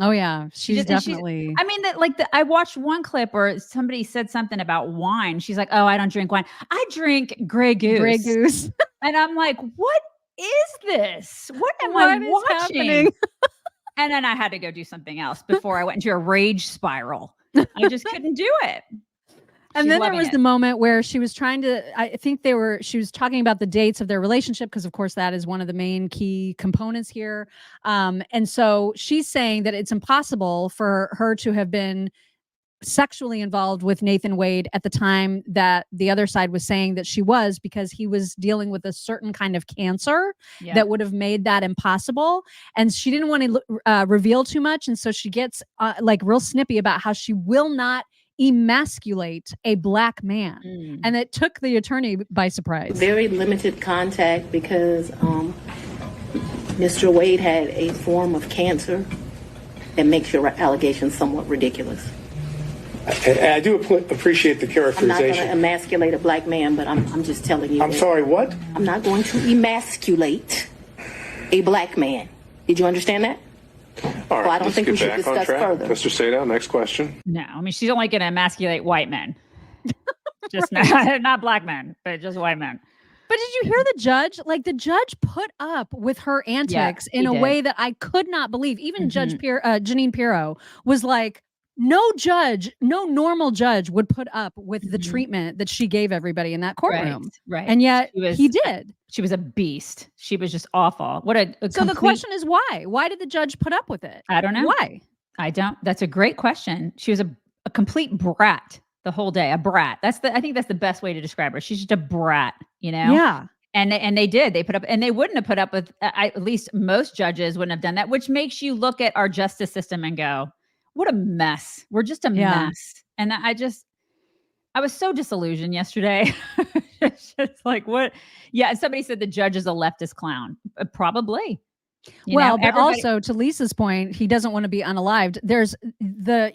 Oh yeah, she's definitely. I watched one clip where somebody said something about wine. She's like, "Oh, I don't drink wine. I drink Grey Goose." Grey Goose. And I'm like, "What is this? What am I watching?" Happening? And then I had to go do something else before I went into a rage spiral. I just couldn't do it. And then there was the moment where she was trying to, she was talking about the dates of their relationship, because of course that is one of the main key components here. And so she's saying that it's impossible for her to have been sexually involved with Nathan Wade at the time that the other side was saying that she was, because he was dealing with a certain kind of cancer that would have made that impossible. And she didn't want to reveal too much. And so she gets real snippy about how she will not emasculate a black man. And it took the attorney by surprise. Very limited contact, because Mr. Wade had a form of cancer that makes your allegations somewhat ridiculous. I do appreciate the characterization. I'm not going to emasculate a black man, but I'm just telling you. I'm sorry, what? I'm not going to emasculate a black man. Did you understand that? All right, I don't think we should discuss further. Mr. Sadow, next question. No, I mean, she's only going to emasculate white men. Just not black men, but just white men. But did you hear the judge? Like the judge put up with her antics in a did. way that I could not believe. Even Judge Janine Pirro was like, no normal judge would put up with the treatment that she gave everybody in that courtroom. Right. And yet he did. She was a beast. She was just awful. What a So the question is why? Why did the judge put up with it? I don't know. Why? I don't. That's a great question. She was a complete brat the whole day. A brat. I think that's the best way to describe her. She's just a brat, you know? Yeah. And they put up, and they wouldn't have put up with, at least most judges wouldn't have done that, which makes you look at our justice system and go, what a mess. We're just a mess. And I was so disillusioned yesterday. It's just like, what? Yeah. Somebody said the judge is a leftist clown. Probably. Well, but also to Lisa's point, he doesn't want to be unalived. There's the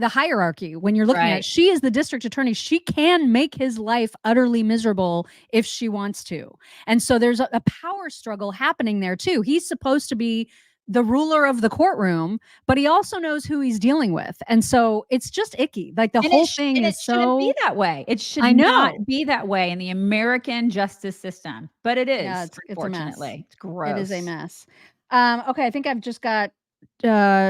hierarchy when you're looking at, she is the district attorney. She can make his life utterly miserable if she wants to. And so there's a power struggle happening there too. He's supposed to be the ruler of the courtroom, but he also knows who he's dealing with. And so it's just icky. Like the whole thing is so... It shouldn't be that way. It should not be that way in the American justice system. But it is, unfortunately. It's gross. It is a mess. Okay, I think I've just got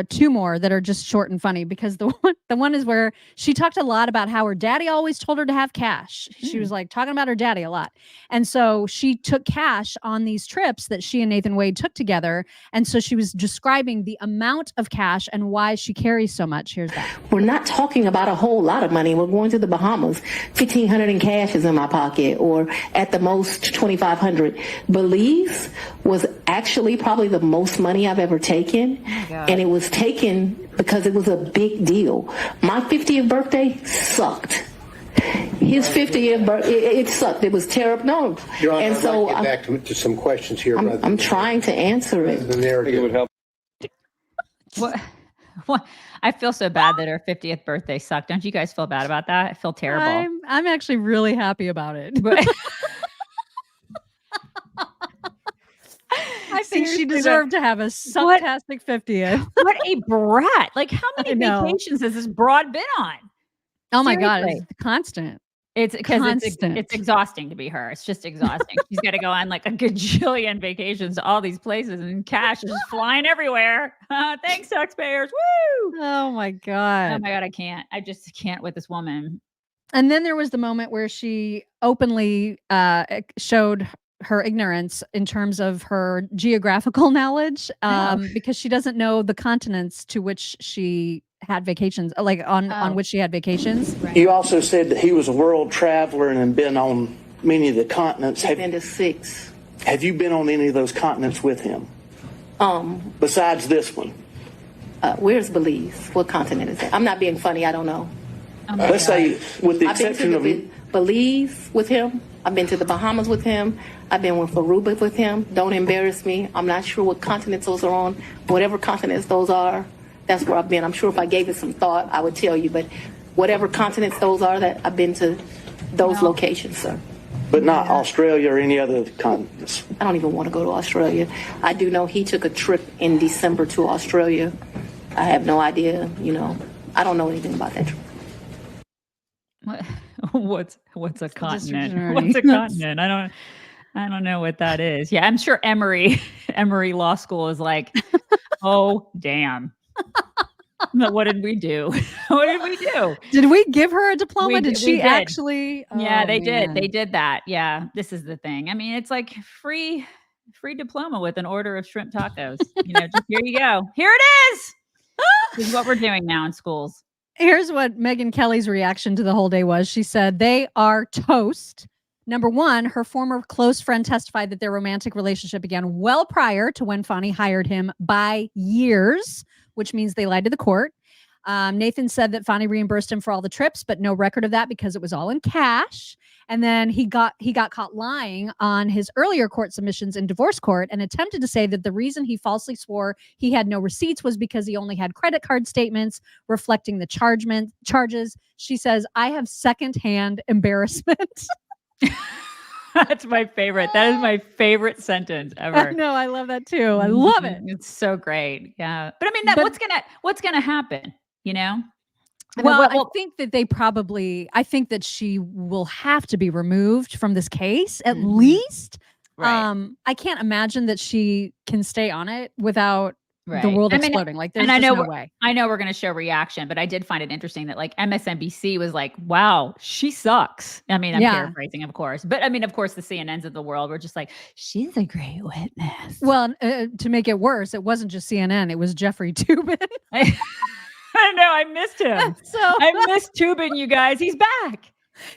two more that are just short and funny, because the one is where she talked a lot about how her daddy always told her to have cash. She was like talking about her daddy a lot. And so she took cash on these trips that she and Nathan Wade took together. And so she was describing the amount of cash and why she carries so much. Here's that. We're not talking about a whole lot of money. We're going to the Bahamas. $1,500 in cash is in my pocket, or at the most $2,500. Belize was actually probably the most money I've ever taken. And it was taken because it was a big deal. My 50th birthday sucked. His 50th birthday, it sucked. It was terrible. No. Your Honor, and I'd so like to get back to some questions here. I'm trying to answer it. The narrative would help. What? I feel so bad that her 50th birthday sucked. Don't you guys feel bad about that? I feel terrible. I'm actually really happy about it. But I think she deserved to have a fantastic 50th. What a brat. Like, how many vacations has this broad been on? Oh my God, it's constant. It's because it's exhausting to be her. It's just exhausting. She's got to go on like a gajillion vacations to all these places, and cash is just flying everywhere. Thanks, taxpayers. Woo! Oh my God. Oh my God, I can't. I just can't with this woman. And then there was the moment where she openly showed her ignorance in terms of her geographical knowledge, because she doesn't know the continents to which she had vacations, like on which she had vacations. You also said that he was a world traveler and had been on many of the continents. I've been to 6. Have you been on any of those continents with him? Besides this one? Where's Belize? What continent is that? I'm not being funny. I don't know. Let's say, with the exception of Belize with him. I've been to the Bahamas with him. I've been with Aruba with him. Don't embarrass me. I'm not sure what continents those are on. Whatever continents those are, that's where I've been. I'm sure if I gave it some thought, I would tell you. But whatever continents those are, that I've been to those locations, sir. But not Australia or any other continents? I don't even want to go to Australia. I do know he took a trip in December to Australia. I have no idea, I don't know anything about that trip. What's a continent? What's a continent? I don't know what that is. Yeah, I'm sure Emory Law School is like, oh damn. What did we do? What did we do? Did we give her a diploma? Did she actually? Yeah, they did. They did that. Yeah, this is the thing. I mean, it's like free diploma with an order of shrimp tacos. Just here you go. Here it is. This is what we're doing now in schools. Here's what Megyn Kelly's reaction to the whole day was. She said, they are toast. Number one, her former close friend testified that their romantic relationship began well prior to when Fani hired him by years, which means they lied to the court. Nathan said that Fani reimbursed him for all the trips, but no record of that because it was all in cash. And then he got caught lying on his earlier court submissions in divorce court and attempted to say that the reason he falsely swore he had no receipts was because he only had credit card statements reflecting the charges. She says, I have secondhand embarrassment. That's my favorite. That is my favorite sentence ever. No, I love that too. I love it. It's so great. Yeah. But I mean, what's gonna happen, I think that I think that she will have to be removed from this case at least. Right. I can't imagine that she can stay on it without the world exploding. Like, there's just no way. I know we're going to show reaction, but I did find it interesting that like MSNBC was like, wow, she sucks. I mean, I'm paraphrasing, of course. But I mean, of course, the CNNs of the world were just like, she's a great witness. Well, to make it worse, it wasn't just CNN. It was Jeffrey Toobin. I know, I missed him. I missed Toobin, you guys. He's back.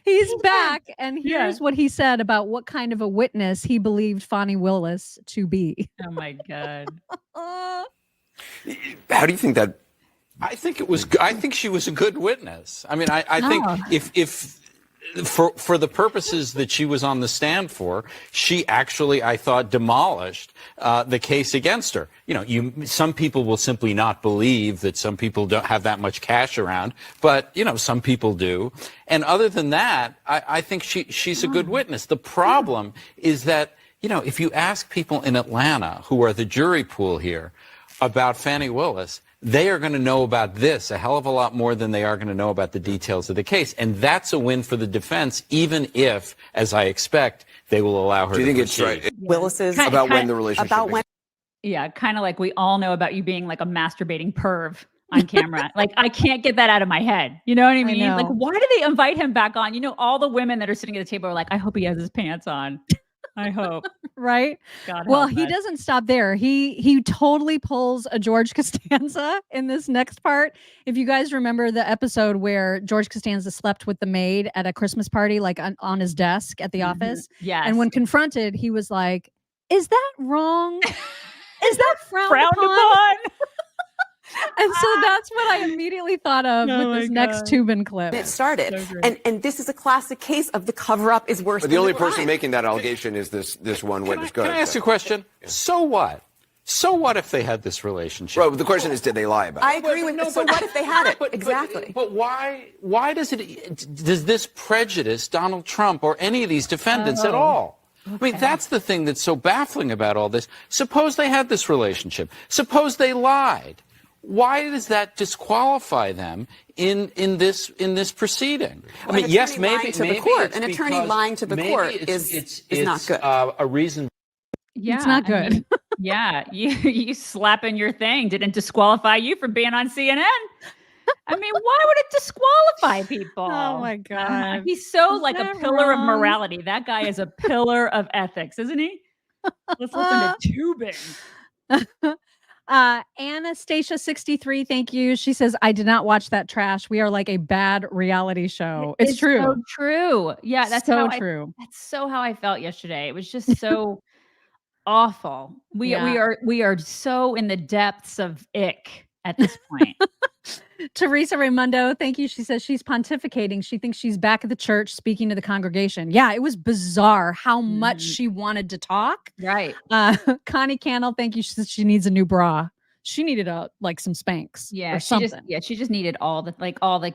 He's back. And here's what he said about what kind of a witness he believed Fani Willis to be. Oh my God. How do you think that? I think she was a good witness. I mean, I think if for the purposes that she was on the stand for, she actually, I thought, demolished the case against her. You know, some people will simply not believe that some people don't have that much cash around, but you know, some people do. And other than that, I think she's a good witness. The problem is that, you know, if you ask people in Atlanta who are the jury pool here about Fani Willis, they are going to know about this a hell of a lot more than they are going to know about the details of the case. And that's a win for the defense, even if, as I expect, they will allow her to proceed. Do you think it's right? Willis's about when the relationship Yeah, kind of like we all know about you being like a masturbating perv on camera. Like, I can't get that out of my head. You know what I mean? Like, why do they invite him back on? You know, all the women that are sitting at the table are like, I hope he has his pants on. I hope. Right? God well, help he us. doesn't stop there. He totally pulls a George Costanza in this next part. If you guys remember the episode where George Costanza slept with the maid at a Christmas party, like on his desk at the office. Yes. And when confronted, he was like, is that wrong? Is that frowned upon? And so that's what I immediately thought of with this next Toobin clip. It started. And this is a classic case of the cover-up is worse But than the only crime. person making that allegation is this one witness. Can I ask you a question? So what? So what if they had this relationship? Bro, the question is, did they lie about it? I agree with so what if they had it? Exactly. But why does this prejudice Donald Trump or any of these defendants at all? I mean, that's the thing that's so baffling about all this. Suppose they had this relationship. Suppose they lied. Why does that disqualify them in this proceeding? I mean, yes, maybe an attorney lying to the court is not good. A reason. Yeah, it's not good. I mean, yeah, you slapping your thing didn't disqualify you from being on CNN. I mean, why would it disqualify people? Oh my God. He's so Is like a that pillar of wrong? morality. That guy is a pillar of ethics, isn't he? Let's listen to Toobin. Anastasia 63, thank you. She says, I did not watch that trash. We are like a bad reality show. It's true. So true. Yeah, that's so how true. That's so how I felt yesterday. It was just so awful. We are so in the depths of ick at this point. Teresa Raimundo, thank you. She says she's pontificating. She thinks she's back at the church speaking to the congregation. Yeah, it was bizarre how much she wanted to talk. Right. Connie Cannell, thank you. She says she needs a new bra. She needed some Spanx. Yeah, or she something. she just needed all the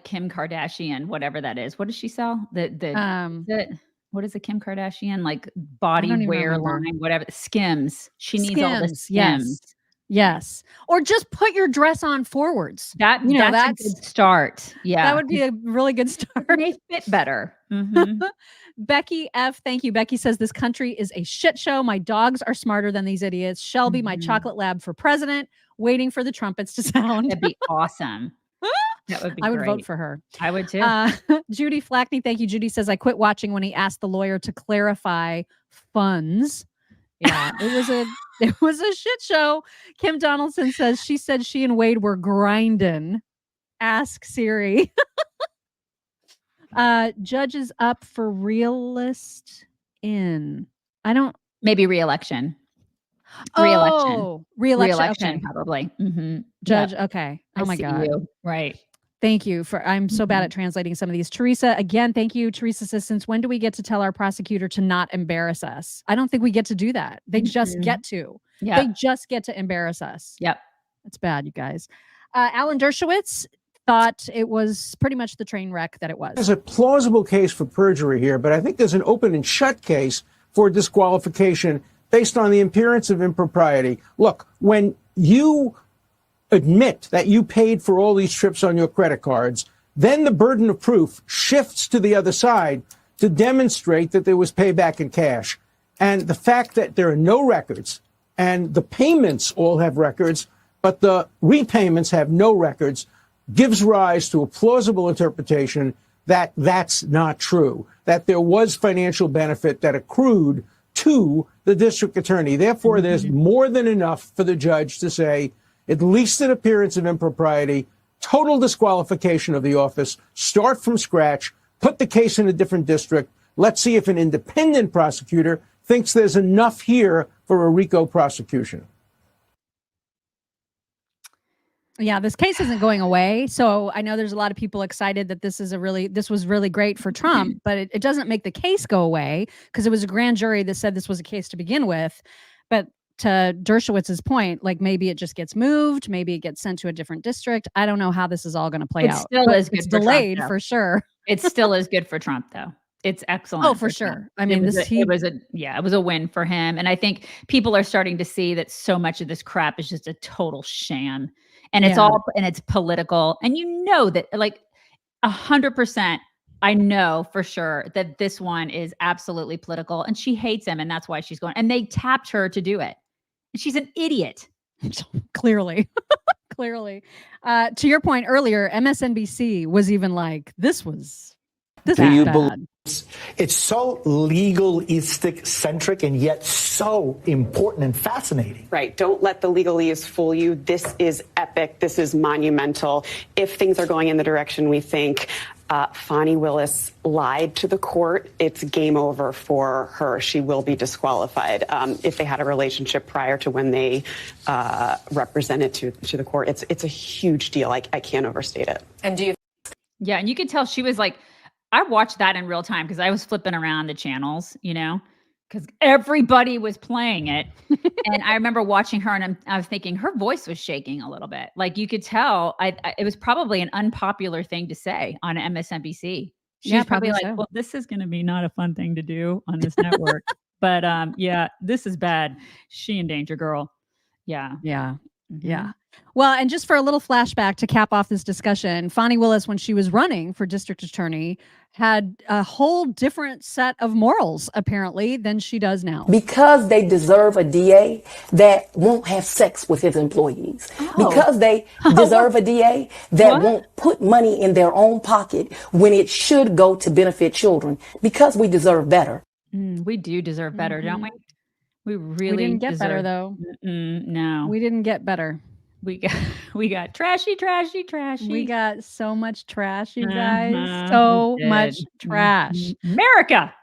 Kim Kardashian, whatever that is. What does she sell? What is the Kim Kardashian like body wear line? Whatever Skims. She needs all the Skims. Yes. Or just put your dress on forwards. That's a good start. Yeah. That would be a really good start. It may fit better. Mm-hmm. Becky F, thank you. Becky says this country is a shit show. My dogs are smarter than these idiots. Shelby, my chocolate lab for president, waiting for the trumpets to sound. That'd be awesome. That would be I would great. vote for her. I would too. Judy Flackney, thank you. Judy says I quit watching when he asked the lawyer to clarify funds. Yeah, it was a shit show. Kim Donaldson says she said she and Wade were grinding. Ask Siri. Judges up for realist in. Maybe re-election. Re-election, probably. Mm-hmm. Judge, okay. Oh my God. Right. Thank you I'm so bad at translating some of these. Teresa, again, thank you. Teresa says, since when do we get to tell our prosecutor to not embarrass us? I don't think we get to do that. They just get to. Yeah. They just get to embarrass us. Yep. It's bad, you guys. Alan Dershowitz thought it was pretty much the train wreck that it was. There's a plausible case for perjury here, but I think there's an open and shut case for disqualification based on the appearance of impropriety. Look, when you admit that you paid for all these trips on your credit cards, Then the burden of proof shifts to the other side to demonstrate that there was payback in cash. And the fact that there are no records and the payments all have records, but the repayments have no records, gives rise to a plausible interpretation that that's not true, that there was financial benefit that accrued to the district attorney. Therefore, there's more than enough for the judge to say, at least an appearance of impropriety, total disqualification of the office, start from scratch, put the case in a different district. Let's see if an independent prosecutor thinks there's enough here for a RICO prosecution. Yeah, this case isn't going away. So I know there's a lot of people excited that this was really great for Trump, but it doesn't make the case go away because it was a grand jury that said this was a case to begin with. But to Dershowitz's point, like maybe it just gets moved, maybe it gets sent to a differerent district. I don't know how this is all going to play out. Still is good it's for delayed Trump, for sure. It still is good for Trump, though. It's excellent. Oh, for sure. Trump. I mean, it was a win for him. And I think people are starting to see that so much of this crap is just a total sham. And it's political. And you know that, like, 100%, I know for sure that this one is absolutely political and she hates him. And that's why she's going. And they tapped her to do it. And she's an idiot. Clearly. Clearly. To your point earlier, MSNBC was even like, this was bad. It's so legalistic centric and yet so important and fascinating. Right. Don't let the legalese fool you. This is epic. This is monumental. If things are going in the direction we think, Fani Willis lied to the court, it's game over for her. She will be disqualified. If they had a relationship prior to when they represented to the court, it's a huge deal. I can't overstate it. And do you? Yeah. And you could tell she was like, I watched that in real time because I was flipping around the channels, because everybody was playing it. And I remember watching her and I was thinking her voice was shaking a little bit. Like you could tell it was probably an unpopular thing to say on MSNBC. She was probably like, so. Well, this is going to be not a fun thing to do on this network. But yeah, this is bad. She in danger, girl. Yeah. Yeah. Yeah. Well, and just for a little flashback to cap off this discussion, Fani Willis, when she was running for district attorney, had a whole different set of morals, apparently, than she does now. Because they deserve a DA that won't have sex with his employees. Oh. Because they deserve a DA that won't put money in their own pocket when it should go to benefit children. Because we deserve better. We do deserve better, don't we? We really didn't get better, though. No. We didn't get better. We got trashy. We got so much trash, you guys. So much trash. America.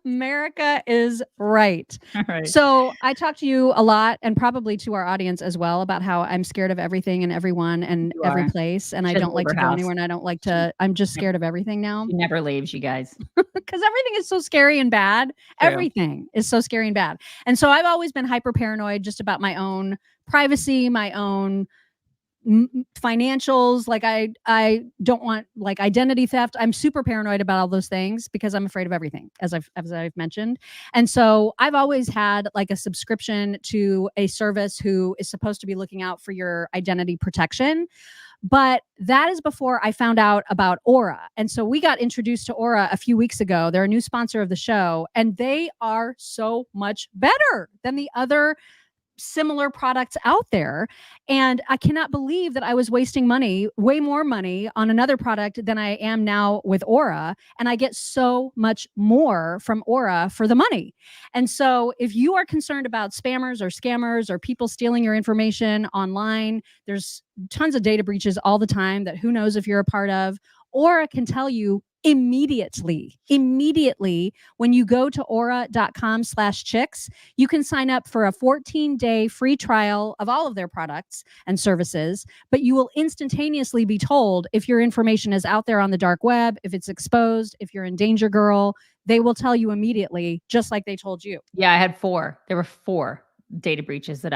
America is right. All right. So I talk to you a lot and probably to our audience as well about how I'm scared of everything and everyone and every place. And I don't like to go anywhere and I'm just scared of everything now. She never leaves, you guys. Because everything is so scary and bad. True. Everything is so scary and bad. And so I've always been hyper paranoid just about my own privacy, my own financials. Like I don't want like identity theft. I'm super paranoid about all those things because I'm afraid of everything, as I've mentioned. And so I've always had like a subscription to a service who is supposed to be looking out for your identity protection. But that is before I found out about Aura. And so we got introduced to Aura a few weeks ago. They're a new sponsor of the show, and they are so much better than the other similar products out there. And I cannot believe that I was wasting money, way more money on another product than I am now with Aura. And I get so much more from Aura for the money. And so if you are concerned about spammers or scammers or people stealing your information online, there's tons of data breaches all the time that who knows if you're a part of. Aura can tell you immediately when you go to aura.com/chicks, you can sign up for a 14-day free trial of all of their products and services, but you will instantaneously be told if your information is out there on the dark web, if it's exposed, if you're in danger, girl. They will tell you immediately, just like they told you. Yeah, I had 4. There were 4 data breaches that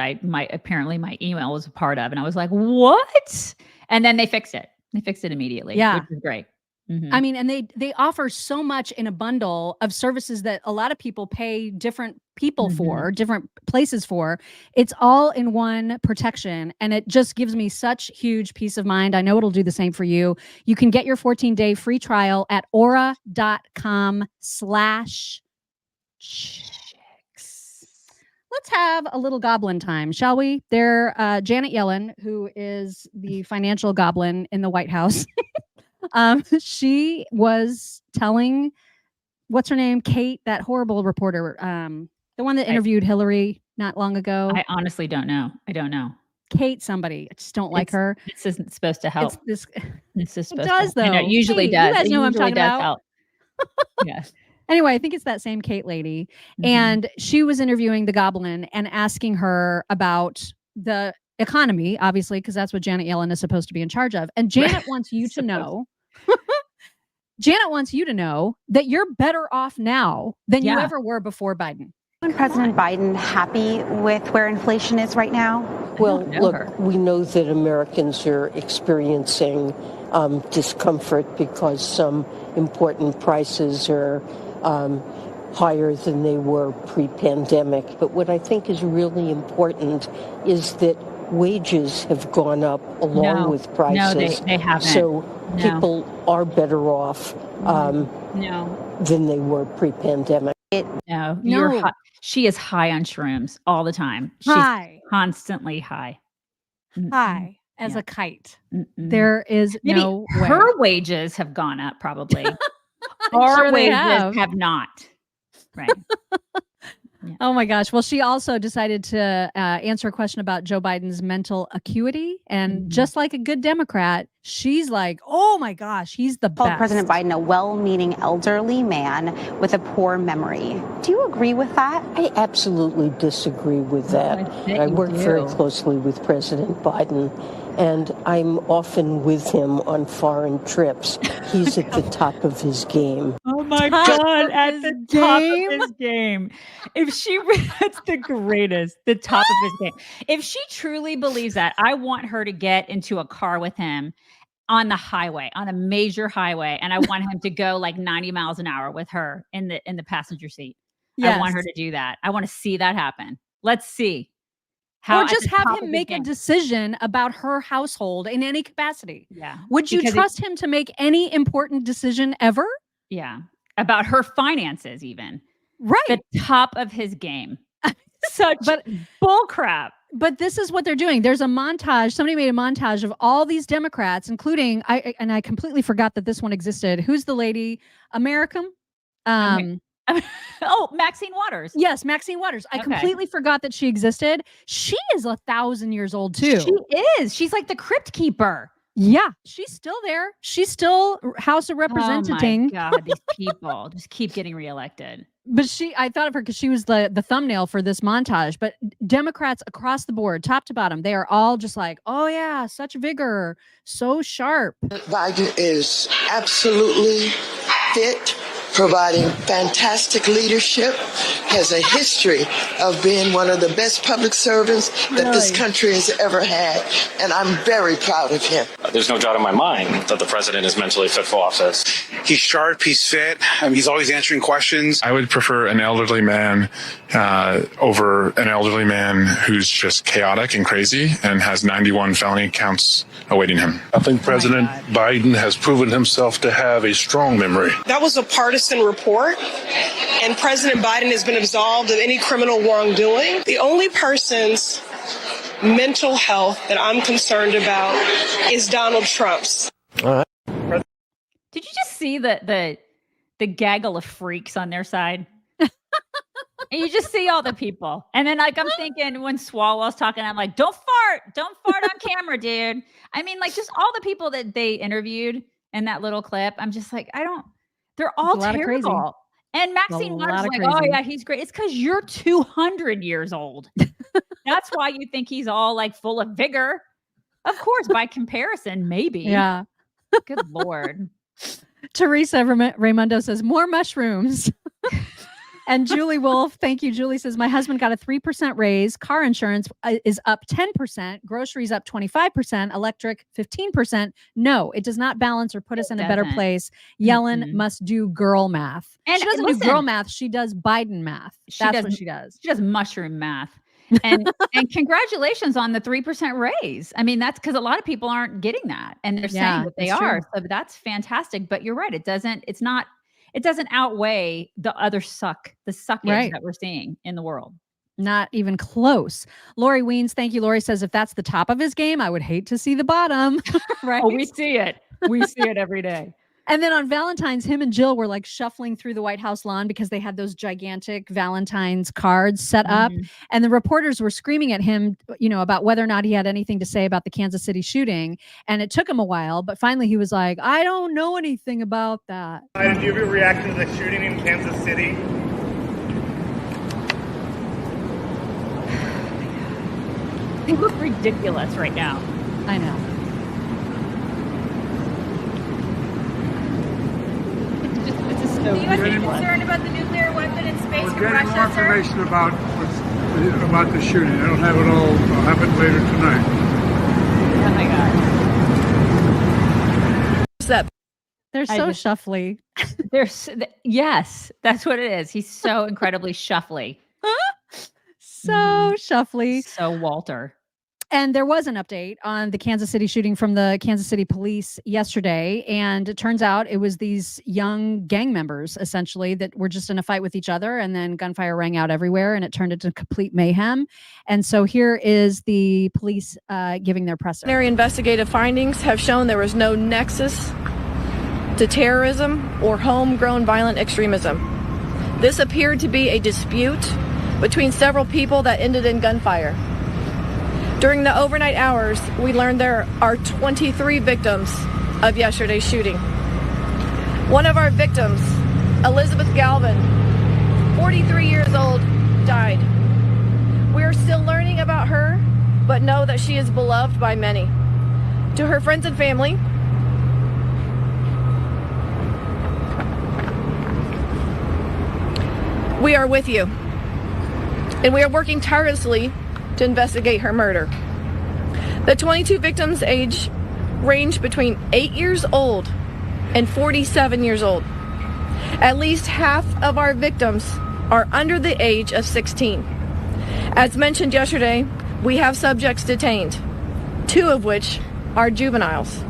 apparently my email was a part of, and I was like, what? And then they fixed it. They fixed it immediately. Yeah. Which is great. I mean, and they offer so much in a bundle of services that a lot of people pay different people for, different places for. It's all in one protection, and it just gives me such huge peace of mind. I know it'll do the same for you. You can get your 14-day free trial at aura.com/chicks. Let's have a little goblin time, shall we? Janet Yellen, who is the financial goblin in the White House. She was telling, what's her name? Kate, that horrible reporter, the one that interviewed Hillary not long ago. I honestly don't know. I don't know. Kate, somebody. I just don't like her. This isn't supposed to help. This is supposed does, to. though. I know, it usually Kate, does. You guys know what I'm talking about. Help. Yes. Anyway, I think it's that same Kate lady. And she was interviewing the goblin and asking her about the economy, obviously, because that's what Janet Yellen is supposed to be in charge of. And Janet wants you to know. Janet wants you to know that you're better off now than you ever were before Biden. Is President Biden happy with where inflation is right now? Well, look, we know that Americans are experiencing discomfort because some important prices are higher than they were pre-pandemic. But what I think is really important is that wages have gone up along with prices. No, they haven't. So people are better off than they were pre-pandemic. She is high on shrooms all the time. She's constantly high. High as a kite. There is Maybe no way. Her wages have gone up probably. Our Our wages wages have not. Right. Oh my gosh. Well, she also decided to answer a question about Joe Biden's mental acuity. And just like a good Democrat, she's like, oh my gosh, he's the Called best. President Biden a well-meaning elderly man with a poor memory. Do you agree with that? I absolutely disagree with that. I work very closely with President Biden, and I'm often with him on foreign trips. He's at the top of his game. Oh my God, at the top of his game. That's the greatest, the top of his game. If she truly believes that, I want her to get into a car with him on the highway, on a major highway, and I want him to go like 90 miles an hour with her in the passenger seat. I want her to do that. I want to see that happen. Let's see. Or just have him make a decision about her household in any capacity. Yeah. Would you trust him to make any important decision ever? Yeah. About her finances, even. Right. The top of his game. Such bull crap. But this is what they're doing. There's a montage. Somebody made a montage of all these Democrats, including I completely forgot that this one existed. Who's the lady? American? Oh, Maxine Waters. Yes, Maxine Waters. I completely forgot that she existed. She is 1,000 years old too. She is. She's like the crypt keeper. Yeah, she's still there. She's still House of Representatives. Oh my God, these people just keep getting reelected. But I thought of her because she was the thumbnail for this montage. But Democrats across the board, top to bottom, they are all just like, oh yeah, such vigor, so sharp. Biden is absolutely fit, providing fantastic leadership, has a history of being one of the best public servants that this country has ever had, and I'm very proud of him. There's no doubt in my mind that the president is mentally fit for office. He's sharp, he's fit, he's always answering questions. I would prefer an elderly man over an elderly man who's just chaotic and crazy and has 91 felony counts awaiting him. I think President Biden has proven himself to have a strong memory. That was a partisan report, and President Biden has been absolved of any criminal wrongdoing. The only person's mental health that I'm concerned about is Donald Trump's. Did you just see the gaggle of freaks on their side? And you just see all the people. And then like I'm thinking when Swalwell's talking, I'm like, don't fart on camera, dude. I mean, like just all the people that they interviewed in that little clip. I'm just like, they're all terrible. And Maxine Waters is like, oh yeah, he's great. It's because you're 200 years old. That's why you think he's all like full of vigor. Of course, by comparison, maybe. Yeah. Good Lord. Teresa Raimundo says, more mushrooms. And Julie Wolf, thank you. Julie says, my husband got a 3% raise. Car insurance is up 10%. Groceries up 25%. Electric 15%. No, it does not balance or put us in a better place. Yellen must do girl math. And she doesn't do girl math. She does Biden math. That's what she does. She does mushroom math. And congratulations on the 3% raise. I mean, that's because a lot of people aren't getting that, and they're saying that they are. So that's fantastic. But you're right. It doesn't outweigh the other suckage that we're seeing in the world. Not even close. Lori Weens, thank you. Lori says, if that's the top of his game, I would hate to see the bottom. Right? Oh, we see it. We see it every day. And then on Valentine's, him and Jill were like shuffling through the White House lawn because they had those gigantic Valentine's cards set up. And the reporters were screaming at him, about whether or not he had anything to say about the Kansas City shooting. And it took him a while, but finally he was like, I don't know anything about that. Did you have a reaction to the shooting in Kansas City? They look ridiculous right now. I know. The U.S. is concerned about the nuclear weapon in space from Russia, more information about the shooting. I don't have it all. I'll have it later tonight. Oh my God. They're so shuffly. Yes, that's what it is. He's so incredibly shuffly. So shuffly. So Walter. And there was an update on the Kansas City shooting from the Kansas City police yesterday. And it turns out it was these young gang members, essentially, that were just in a fight with each other. And then gunfire rang out everywhere and it turned into complete mayhem. And so here is the police giving their presser. Preliminary investigative findings have shown there was no nexus to terrorism or homegrown violent extremism. This appeared to be a dispute between several people that ended in gunfire. During the overnight hours, we learned there are 23 victims of yesterday's shooting. One of our victims, Elizabeth Galvin, 43 years old, died. We are still learning about her, but know that she is beloved by many. To her friends and family, we are with you, and we are working tirelessly to investigate her murder. The 22 victims' age range between 8 years old and 47 years old. At least half of our victims are under the age of 16. As mentioned yesterday, we have subjects detained, 2 of which are juveniles.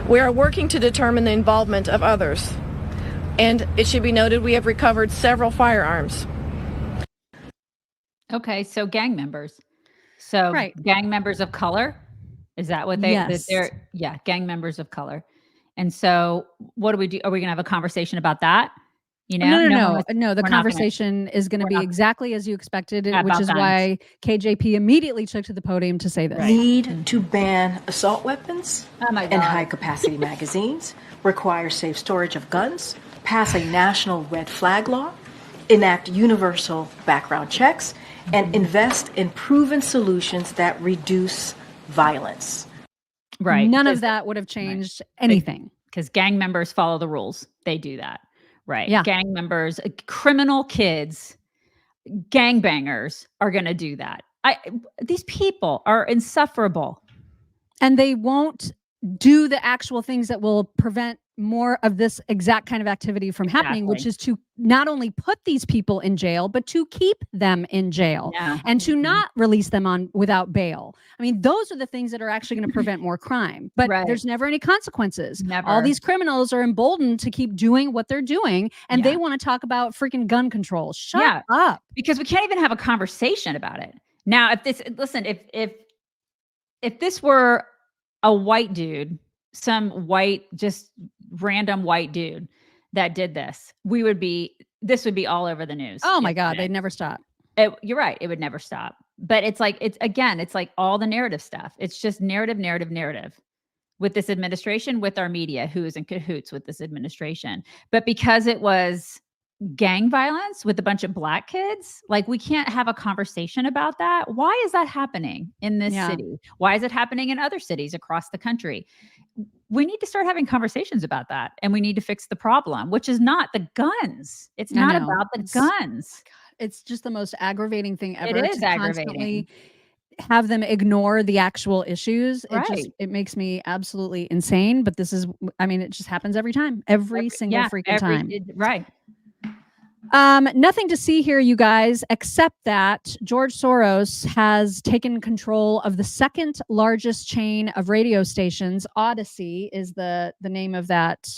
We are working to determine the involvement of others. And it should be noted, we have recovered several firearms. Okay, so gang members. So gang members of color, is that what they? Yes. Yeah, gang members of color. And so, what do we do? Are we going to have a conversation about that? No. The conversation is going to be exactly as you expected, which is why KJP immediately took to the podium to say this. Need to ban assault weapons and high-capacity magazines, require safe storage of guns, pass a national red flag law, enact universal background checks, and invest in proven solutions that reduce violence. Right. None of that would have changed anything. Because gang members follow the rules. They do that. Right. Yeah. Gang members, criminal kids, gangbangers are going to do that. These people are insufferable. And they won't do the actual things that will prevent more of this exact kind of activity from happening, which is to not only put these people in jail, but to keep them in jail and to not release them on without bail. I mean, those are the things that are actually going to prevent more crime, but there's never any consequences. All these criminals are emboldened to keep doing what they're doing, and they want to talk about freaking gun control. Shut up. Because we can't even have a conversation about it. Now, if this were a white dude, some white, just random white dude that did this, this would be all over the news. Oh my God, they'd never stop. You're right. It would never stop. But it's like all the narrative stuff. It's just narrative with this administration, with our media, who is in cahoots with this administration. But because it was gang violence with a bunch of black kids, like, we can't have a conversation about that. Why is that happening in this city? Why is it happening in other cities across the country? we need to start having conversations about that, and we need to fix the problem, which is not the guns. It's not about the guns. It's just the most aggravating thing ever. It is to aggravating. Constantly have them ignore the actual issues. Right. It makes me absolutely insane. But this is, I mean, it just happens every time, every single freaking time. Right. Nothing to see here, you guys, except that George Soros has taken control of the second largest chain of radio stations. Odyssey is the name of that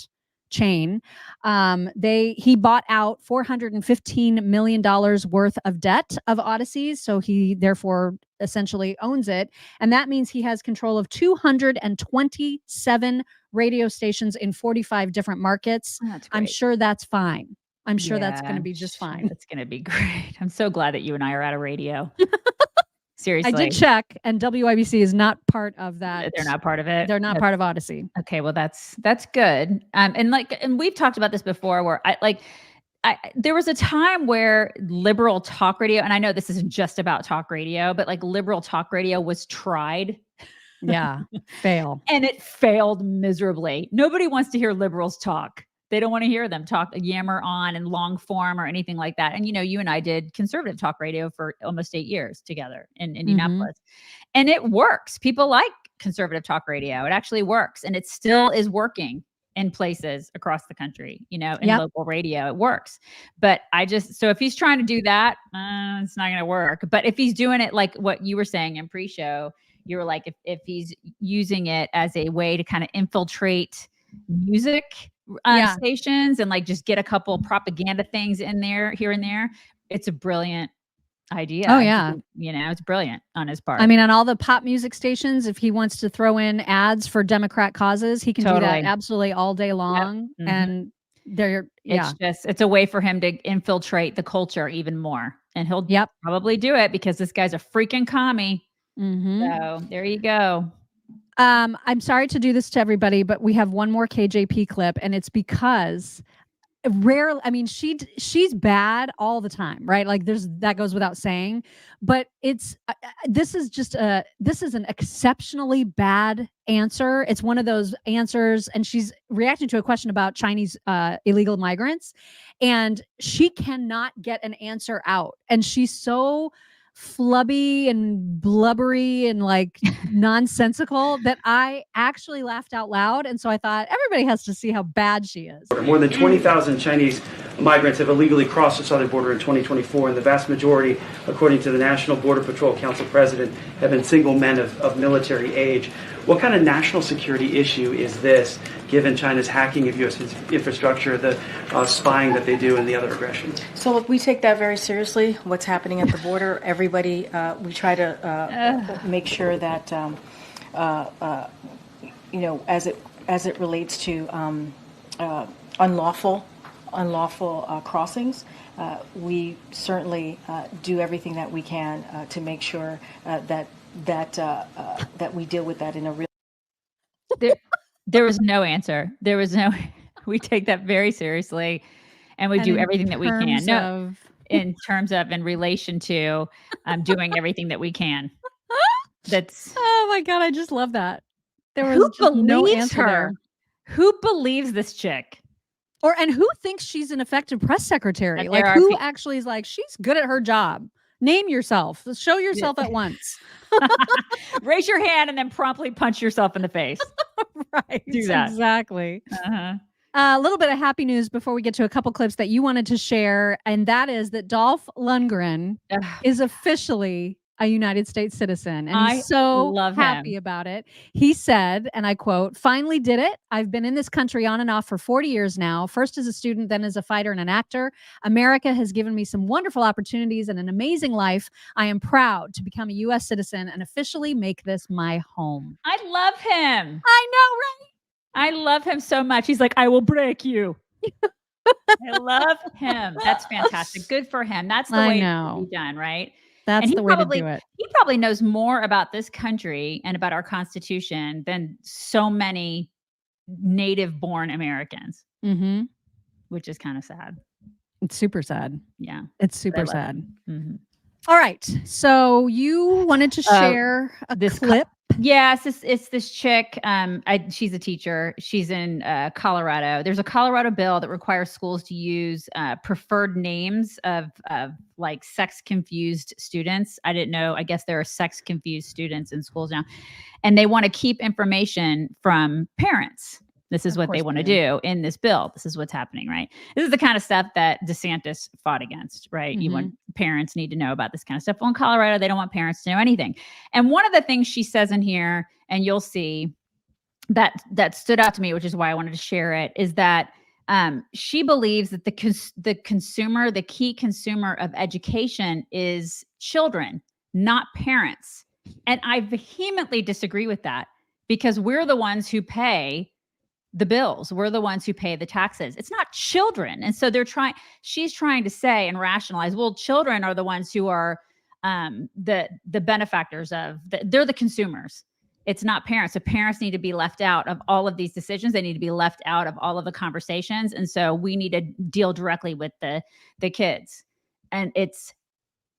chain. He bought out $415 million worth of debt of Odyssey's, so he therefore essentially owns it, and that means he has control of 227 radio stations in 45 different markets. I'm sure that's fine. I'm sure that's going to be just fine. It's going to be great. I'm so glad that you and I are out of radio. Seriously. I did check, and WIBC is not part of that. They're not part of it. They're not part of Odyssey. Okay, well that's good. And we've talked about this before, where there was a time where liberal talk radio, and I know this isn't just about talk radio, but like liberal talk radio was tried. Yeah, fail. And it failed miserably. Nobody wants to hear liberals talk. They don't want to hear them talk, yammer on in long form or anything like that. And, you and I did conservative talk radio for almost 8 years together in Indianapolis. And it works. People like conservative talk radio. It actually works. And it still is working in places across the country, in local radio. It works. But so if he's trying to do that, it's not going to work. But if he's doing it like what you were saying in pre-show, you were like, if he's using it as a way to kind of infiltrate music stations and like just get a couple propaganda things in there here and there, it's a brilliant idea. Oh yeah. It's brilliant on his part. I mean, on all the pop music stations, if he wants to throw in ads for Democrat causes, he can do that absolutely all day long. Yep. And it's a way for him to infiltrate the culture even more. And he'll probably do it because this guy's a freaking commie. So there you go. I'm sorry to do this to everybody, but we have one more KJP clip, and it's because rarely, I mean, she's bad all the time, right? Like that goes without saying, but this is an exceptionally bad answer. It's one of those answers, and she's reacting to a question about Chinese illegal migrants, and she cannot get an answer out. And she's so flubby and blubbery and like nonsensical that I actually laughed out loud. And so I thought everybody has to see how bad she is. More than 20,000 Chinese migrants have illegally crossed the southern border in 2024, and the vast majority, according to the National Border Patrol Council president, have been single men of military age. What kind of national security issue is this, given China's hacking of U.S. infrastructure, the spying that they do, and the other aggression? So look, we take that very seriously, what's happening at the border. Everybody, we try to make sure that, as it relates to unlawful crossings, we certainly do everything that we can to make sure that we deal with that in a real. There was no answer. We take that very seriously, and we do everything that we can. In terms of, in relation to, doing everything that we can. That's. Oh my God, I just love that. There was who just no believes answer her? there. Who believes this chick? And who thinks she's an effective press secretary? And Like who actually is like, she's good at her job. Name yourself. Show yourself at once. Raise your hand and then promptly punch yourself in the face. Right. Do that. Exactly. A little bit of happy news before we get to a couple clips that you wanted to share. And that is that Dolph Lundgren is officially a United States citizen. And he's so happy about it. He said, and I quote, "Finally did it. I've been in this country on and off for 40 years now, first as a student, then as a fighter and an actor. America has given me some wonderful opportunities and an amazing life. I am proud to become a U.S. citizen and officially make this my home." I love him. I know, right? I love him so much. He's like, "I will break you." I love him. That's fantastic. Good for him. That's the way to be done, right? That's the way to do it. He probably knows more about this country and about our Constitution than so many native-born Americans, which is kind of sad. It's super sad. Yeah. It's super sad. All right. So you wanted to share this clip. Yeah, it's this chick. She's a teacher. She's in Colorado. There's a Colorado bill that requires schools to use preferred names of like sex confused students. I didn't know. I guess there are sex confused students in schools now, and they want to keep information from parents. This is what they want to do in this bill. This is what's happening, right? This is the kind of stuff that DeSantis fought against, right? You want parents need to know about this kind of stuff. Well, in Colorado, they don't want parents to know anything. And one of the things she says in here, and you'll see that stood out to me, which is why I wanted to share it, is that she believes that the key consumer of education is children, not parents. And I vehemently disagree with that, because we're the ones who pay the bills. We're the ones who pay the taxes. It's not children. And so she's trying to say and rationalize, well, children are the ones who are the benefactors they're the consumers. It's not parents. So parents need to be left out of all of these decisions. They need to be left out of all of the conversations. And so we need to deal directly with the kids. And it's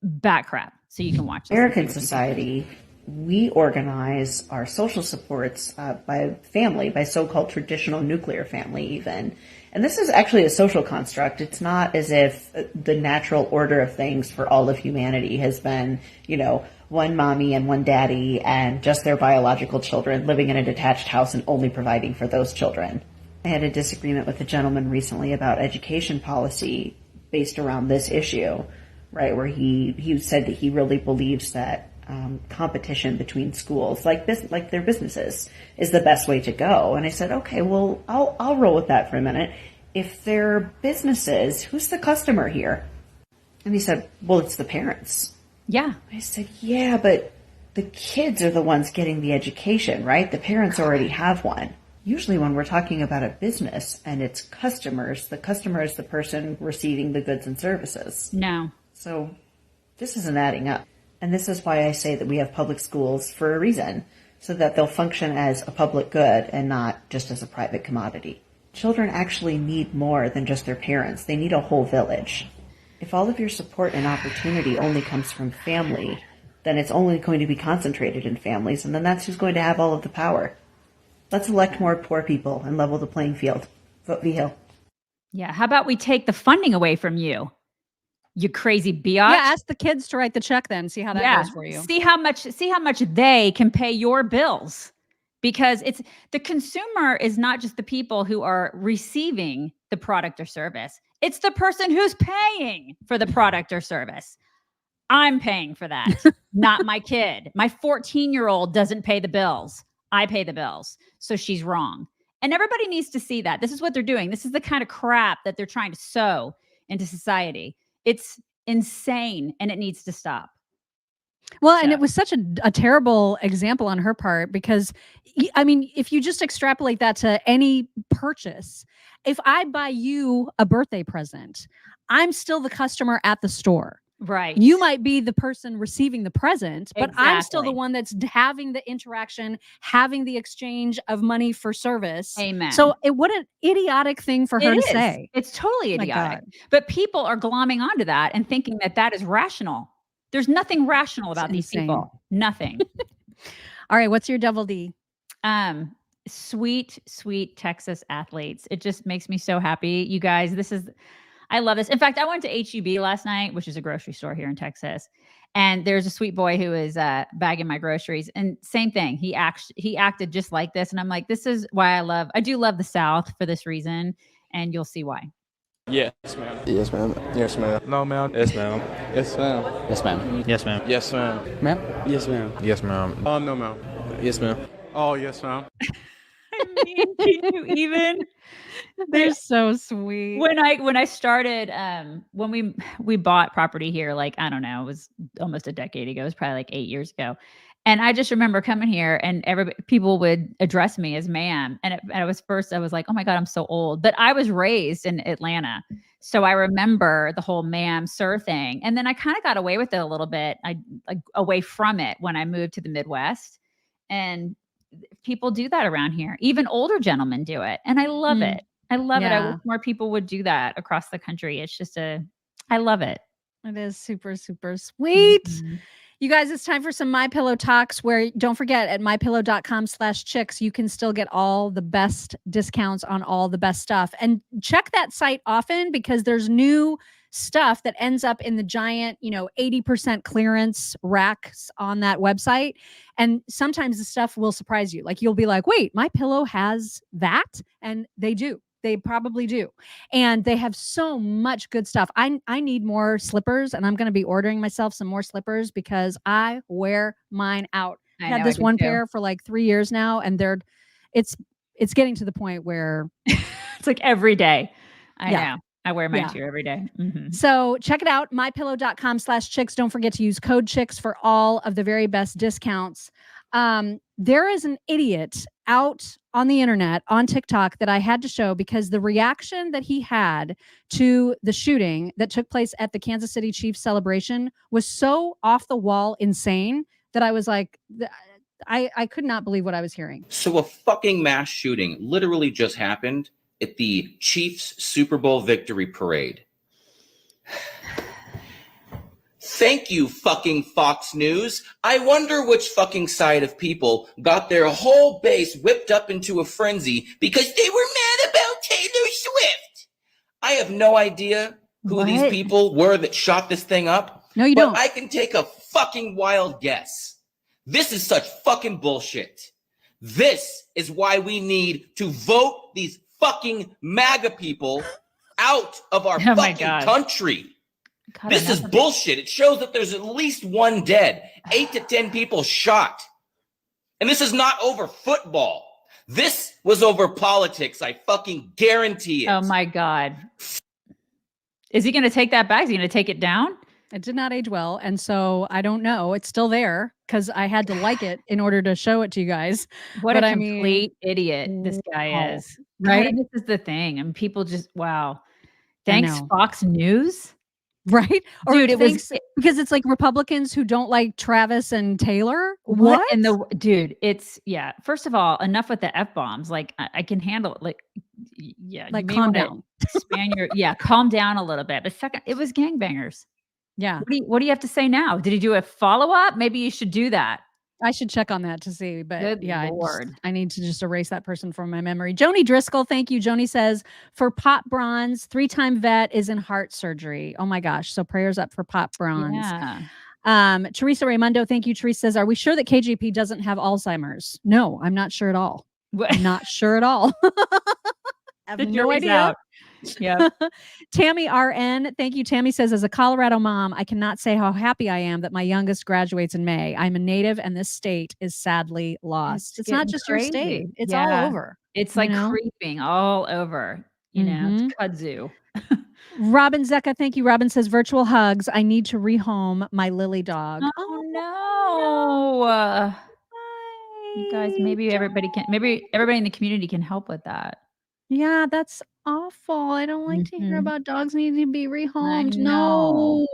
bat crap. So you can watch this. American society, we organize our social supports by family, by so-called traditional nuclear family even. And this is actually a social construct. It's not as if the natural order of things for all of humanity has been, one mommy and one daddy and just their biological children living in a detached house and only providing for those children. I had a disagreement with a gentleman recently about education policy based around this issue, right, where he said that he really believes that competition between schools, like their businesses, is the best way to go. And I said, okay, well, I'll roll with that for a minute. If they're businesses, who's the customer here? And he said, well, it's the parents. Yeah. I said, yeah, but the kids are the ones getting the education, right? The parents already have one. Usually when we're talking about a business and it's customers, the customer is the person receiving the goods and services. No. So this isn't adding up. And this is why I say that we have public schools for a reason, so that they'll function as a public good and not just as a private commodity. Children actually need more than just their parents. They need a whole village. If all of your support and opportunity only comes from family, then it's only going to be concentrated in families, and then that's who's going to have all of the power. Let's elect more poor people and level the playing field. Vote V Hill. Yeah. How about we take the funding away from you? You crazy biatch. Yeah, ask the kids to write the check then. See how that goes for you. See how much they can pay your bills. Because it's the consumer is not just the people who are receiving the product or service. It's the person who's paying for the product or service. I'm paying for that, not my kid. My 14-year-old doesn't pay the bills. I pay the bills. So she's wrong. And everybody needs to see that. This is what they're doing. This is the kind of crap that they're trying to sow into society. It's insane and it needs to stop. Well, and it was such a terrible example on her part, because, I mean, if you just extrapolate that to any purchase, if I buy you a birthday present, I'm still the customer at the store. Right. You might be the person receiving the present, but I'm still the Exactly. one that's having the interaction, having the exchange of money for service. Amen. So what an idiotic thing for her It to is. say. It's totally My idiotic. God. But people are glomming onto that and thinking that that is rational. There's nothing rational about these insane. people. Nothing. All right, what's your double D? Sweet Texas athletes. It just makes me so happy. You guys, I love this. In fact, I went to HEB last night, which is a grocery store here in Texas. And there's a sweet boy who is bagging my groceries. And same thing. He acted just like this. And I'm like, this is why I do love the South for this reason. And you'll see why. Yes, ma'am. Yes, ma'am. Yes, ma'am. No, ma'am. Yes, ma'am. Yes, ma'am. Yes, ma'am. Yes, ma'am. Yes, ma'am. Ma'am? Yes, ma'am. Yes, ma'am. Oh, no, ma'am. Yes, ma'am. Oh, yes, ma'am. I mean, can you even? They're so sweet. When I started, when we bought property here, like, I don't know, it was almost a decade ago. It was probably like 8 years ago. And I just remember coming here and people would address me as ma'am. And I was like, oh my God, I'm so old. But I was raised in Atlanta. So I remember the whole ma'am, sir thing. And then I kind of got away with it a little bit. Away from it when I moved to the Midwest. And people do that around here. Even older gentlemen do it. And I love it. I love it. I wish more people would do that across the country. It's just I love it. It is super, super sweet. You guys, it's time for some My Pillow Toks, where don't forget at mypillow.com/chicks, you can still get all the best discounts on all the best stuff. And check that site often because there's new stuff that ends up in the giant, 80% clearance racks on that website. And sometimes the stuff will surprise you. Like you'll be like, wait, My Pillow has that? And they do. They probably do. And they have so much good stuff. I need more slippers, and I'm going to be ordering myself some more slippers because I wear mine out. I had this one pair for like 3 years now, and it's getting to the point where it's like every day. I know. I wear mine too every day. Mm-hmm. So check it out, mypillow.com/chicks. Don't forget to use code chicks for all of the very best discounts. There is an idiot out on the internet, on TikTok, that I had to show because the reaction that he had to the shooting that took place at the Kansas City Chiefs celebration was so off the wall insane that I was like, I could not believe what I was hearing. So a fucking mass shooting literally just happened at the Chiefs Super Bowl victory parade. Thank you, fucking Fox News. I wonder which fucking side of people got their whole base whipped up into a frenzy because they were mad about Taylor Swift. I have no idea who these people were that shot this thing up. No, you don't. I can take a fucking wild guess. This is such fucking bullshit. This is why we need to vote these fucking MAGA people out of our fucking country. God, this is bullshit. It shows that there's at least one dead, 8 to 10 people shot. And this is not over football. This was over politics. I fucking guarantee it. Oh my God. Is he going to take that back? Is he going to take it down? It did not age well. And so I don't know. It's still there because I had to like it in order to show it to you guys. What a complete idiot this guy is. Right? God, this is the thing. And people just, wow. Thanks, Fox News. Right? Or dude, it was because it's like Republicans who don't like Travis and Taylor. What in the dude? It's First of all, enough with the F-bombs. Like I can handle it. Like calm down. Calm down a little bit. But second, it was gangbangers. Yeah. What do you have to say now? Did he do a follow-up? Maybe you should do that. I should check on that to see, but Good Lord. I need to just erase that person from my memory. Joni Driscoll, thank you. Joni says, for Pop Bronze, 3-time vet is in heart surgery. Oh my gosh. So prayers up for Pop Bronze. Yeah. Teresa Raimundo, thank you. Teresa says, are we sure that KJP doesn't have Alzheimer's? No, I'm not sure at all. I'm not sure at all. I have no idea. Yeah. Tammy RN, thank you. Tammy says, as a Colorado mom, I cannot say how happy I am that my youngest graduates in May. I'm a native and this state is sadly lost. It's not just crazy. Your state. It's all over. It's like creeping all over. It's kudzu. Robin Zecca, thank you. Robin says, virtual hugs. I need to rehome my Lily dog. Oh no. You guys, maybe everybody in the community can help with that. Yeah, that's awful. I don't like to hear about dogs needing to be rehomed. I know.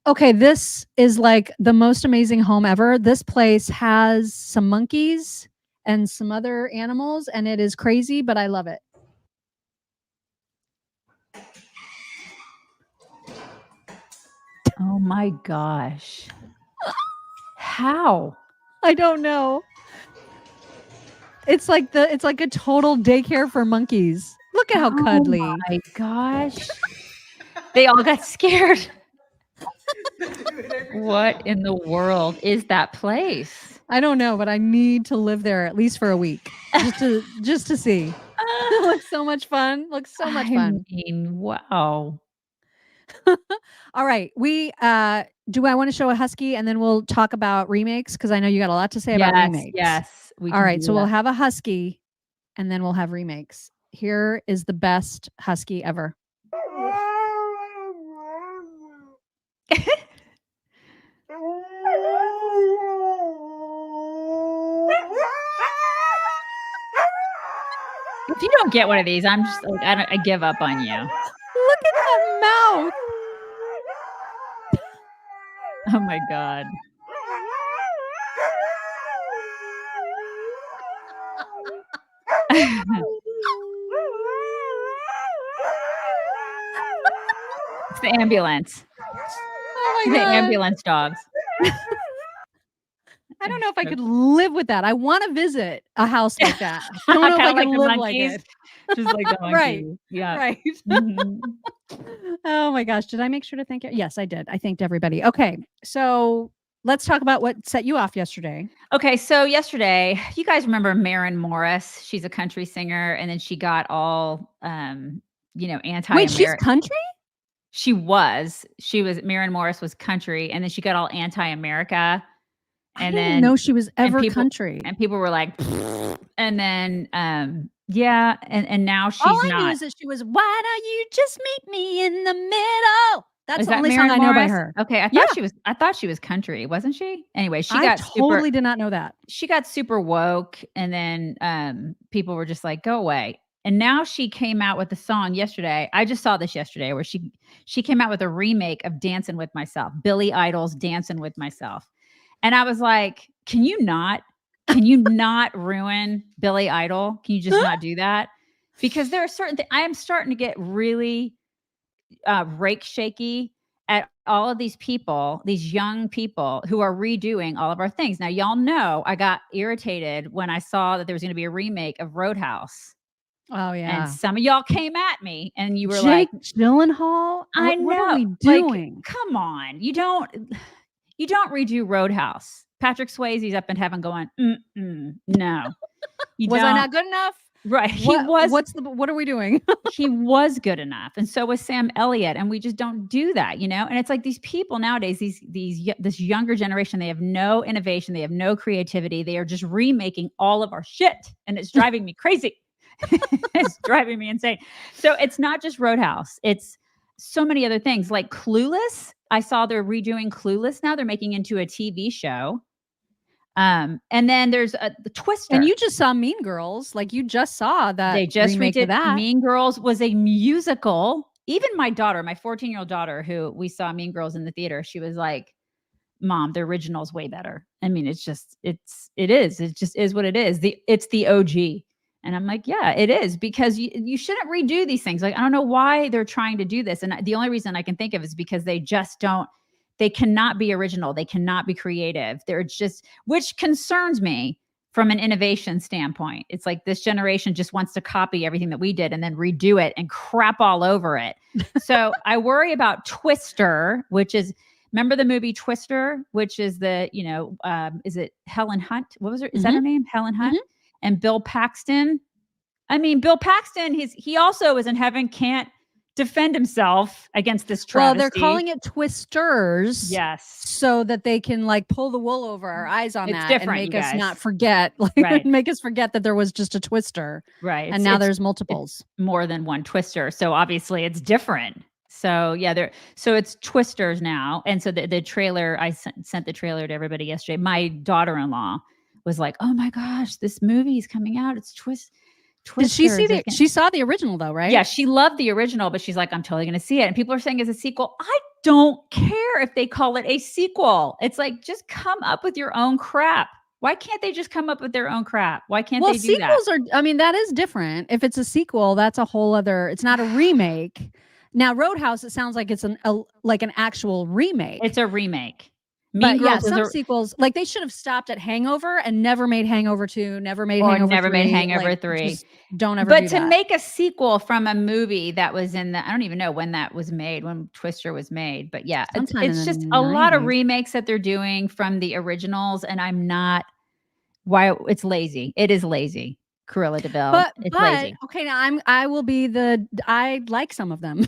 Okay, this is like the most amazing home ever. This place has some monkeys and some other animals, and it is crazy, but I love it. Oh my gosh. How? I don't know. It's like a total daycare for monkeys. Look at how cuddly. Oh my gosh. They all got scared. What in the world is that place? I don't know, but I need to live there at least for a week just to see. It looks so much fun. I mean, wow. All right. Do I want to show a husky and then we'll talk about remakes? Because I know you got a lot to say about remakes. Yes. All right. So we'll have a husky and then we'll have remakes. Here is the best husky ever. If you don't get one of these, I'm just like, I give up on you. Look at that mouth. Oh my God. It's the ambulance. Oh my The God. ambulance dogs. I don't know if I could live with that. I want to visit a house like that. I don't know if I Kinda could the live like monkeys. it. Just like the Right. monkeys. Yeah. Right. Mhm. Oh my gosh. Did I make sure to thank you? Yes, I did. I thanked everybody. Okay. So let's talk about what set you off yesterday. Okay, so yesterday, you guys remember Maren Morris? She's a country singer, and then she got all, anti-American. Wait, she's country? She was. Maren Morris was country, and then she got all anti-America. I didn't know she was ever country. And people were like, and then, and now she's All I not. knew is that she was, why don't you just meet me in the middle? That's Is the that only Maren song I know by Morris? her. Okay, I thought she was country, wasn't she? Anyway, I totally did not know that. She got super woke, and then people were just like, go away. And now she came out with a song yesterday. I just saw this yesterday where she came out with a remake of Dancing with Myself, Billy Idol's Dancing with Myself. And I was like, can you not ruin Billy Idol? Can you just not do that? Because there are certain things I am starting to get really rake shaky at all of these people, these young people who are redoing all of our things. Now, y'all know I got irritated when I saw that there was going to be a remake of Roadhouse. Oh yeah. And some of y'all came at me and you were Jake like, Gyllenhaal? I know. What are we doing? Like, come on. You don't redo Roadhouse. Patrick Swayze's up in heaven going, no. Was I not good enough? Right. What are we doing? He was good enough. And so was Sam Elliott. And we just don't do that, And it's like these people nowadays, this younger generation, they have no innovation. They have no creativity. They are just remaking all of our shit. And it's driving me crazy. It's driving me insane. So it's not just Roadhouse. It's so many other things like Clueless. I saw they're redoing Clueless now. They're making into a TV show. And then there's the Twister. And you just saw Mean Girls. Like you just saw that. They just remake redid of that. Mean Girls was a musical. Even my daughter, my 14-year-old daughter, who we saw Mean Girls in the theater, she was like, Mom, the original is way better. I mean, it just is what it is. It's the OG. And I'm like, yeah, it is, because you shouldn't redo these things. Like, I don't know why they're trying to do this. And the only reason I can think of is because they cannot be original. They cannot be creative. They're just, which concerns me from an innovation standpoint. It's like this generation just wants to copy everything that we did and then redo it and crap all over it. So I worry about Twister, which is, remember the movie Twister, which is the, is it Helen Hunt? What was her? Is that her name? Helen Hunt? Mm-hmm. And Bill Paxton. I mean, Bill Paxton, he also is in heaven, can't defend himself against this travesty. Well, they're calling it Twisters. Yes. So that they can like pull the wool over our eyes on that and make us not forget, make us forget that there was just a Twister. Right. And now there's multiples. More than one Twister. So obviously it's different. So yeah, so it's Twisters now. And so the trailer, I sent the trailer to everybody yesterday. My daughter-in-law was like, oh my gosh, this movie is coming out. It's Twisters. Did she see she saw the original though, right? Yeah, she loved the original, but she's like, I'm totally going to see it. And people are saying it's a sequel. I don't care if they call it a sequel. It's like, just come up with your own crap. Why can't they just come up with their own crap? Why can't they do that? Sequels are, I mean, that is different. If it's a sequel, that's a whole other, it's not a remake. Now, Roadhouse, it sounds like it's like an actual remake. It's a remake. But yeah, some sequels, like they should have stopped at Hangover and never made Hangover 2, never made Hangover 3. Made Hangover 3. Just don't ever do that. But to make a sequel from a movie that was in I don't even know when that was made, when Twister was made. But yeah, it's just a lot of remakes that they're doing from the originals. And I'm not, it's lazy. It is lazy. Cruella de Vil. It's lazy. Okay, now I like some of them.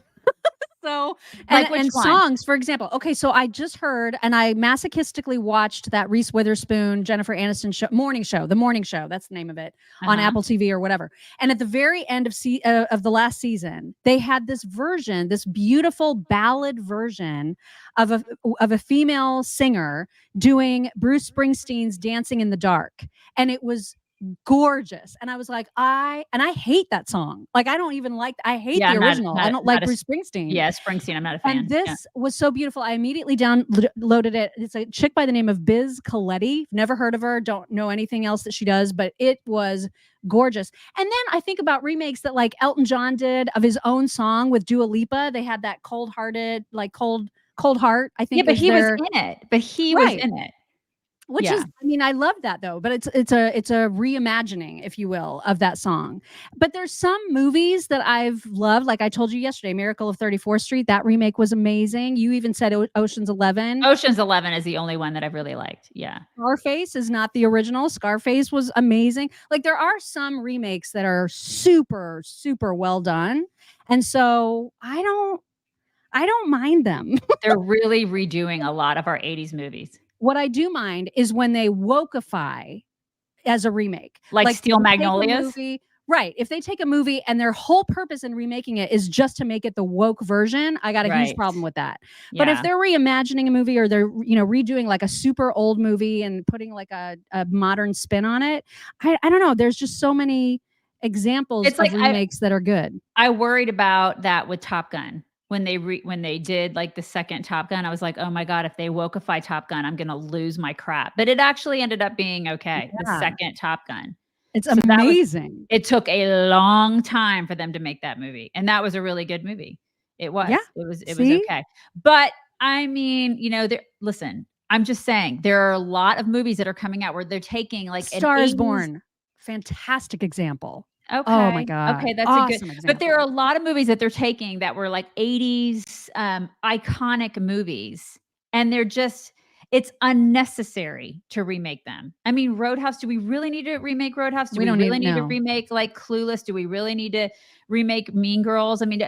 So, like and songs, for example. Okay, so I just heard, and I masochistically watched that Reese Witherspoon, Jennifer Aniston show, morning show, The Morning Show. That's the name of it on Apple TV or whatever. And at the very end of the last season, they had this version, this beautiful ballad version of a female singer doing Bruce Springsteen's "Dancing in the Dark," and it was gorgeous. And I was like, I hate that song. Like, I don't even like, I hate the original. I don't like Bruce Springsteen. Yeah, Springsteen, I'm not a fan. And this was so beautiful. I immediately downloaded it. It's a chick by the name of Biz Coletti. Never heard of her. Don't know anything else that she does, but it was gorgeous. And then I think about remakes that like Elton John did of his own song with Dua Lipa. They had that cold Cold Heart, I think. Yeah, but is he was their- in it. But he was Right. in it. Which Yeah. is, I mean, I love that though, but it's a reimagining, if you will, of that song. But there's some movies that I've loved, like I told you yesterday, Miracle of 34th Street. That remake was amazing. You even said Ocean's 11. Ocean's 11 is the only one that I've really liked. Yeah. Scarface is not the original. Scarface was amazing. Like there are some remakes that are super, super well done, and so I don't mind them. They're really redoing a lot of our 80s movies. What I do mind is when they wokeify as a remake. Like Steel if they take a Magnolias? movie- right. If they take a movie and their whole purpose in remaking it is just to make it the woke version, I got a huge Right. problem with that. But if Yeah. they're reimagining a movie or they're, redoing like a super old movie and putting like a modern spin on it, I don't know. There's just so many examples It's of like remakes that are good. I worried about that with Top Gun. When they did like the second Top Gun, I was like, oh my God, if they wokeify Top Gun, I'm going to lose my crap. But it actually ended up being okay. The Yeah. second Top Gun. It's So that was- amazing. It took a long time for them to make that movie. And that was a really good movie. It was. Yeah. It was See? okay. But I mean, listen, I'm just saying there are a lot of movies that are coming out where they're taking like an Star is 80s Born. Fantastic example. Okay. Oh my God. Okay, that's Awesome a good. example. But there are a lot of movies that they're taking that were like 80s iconic movies, and it's unnecessary to remake them. I mean, Roadhouse, do we really need to remake Roadhouse? Do We we don't really need- need to no. remake like Clueless? Do we really need to remake Mean Girls? I mean,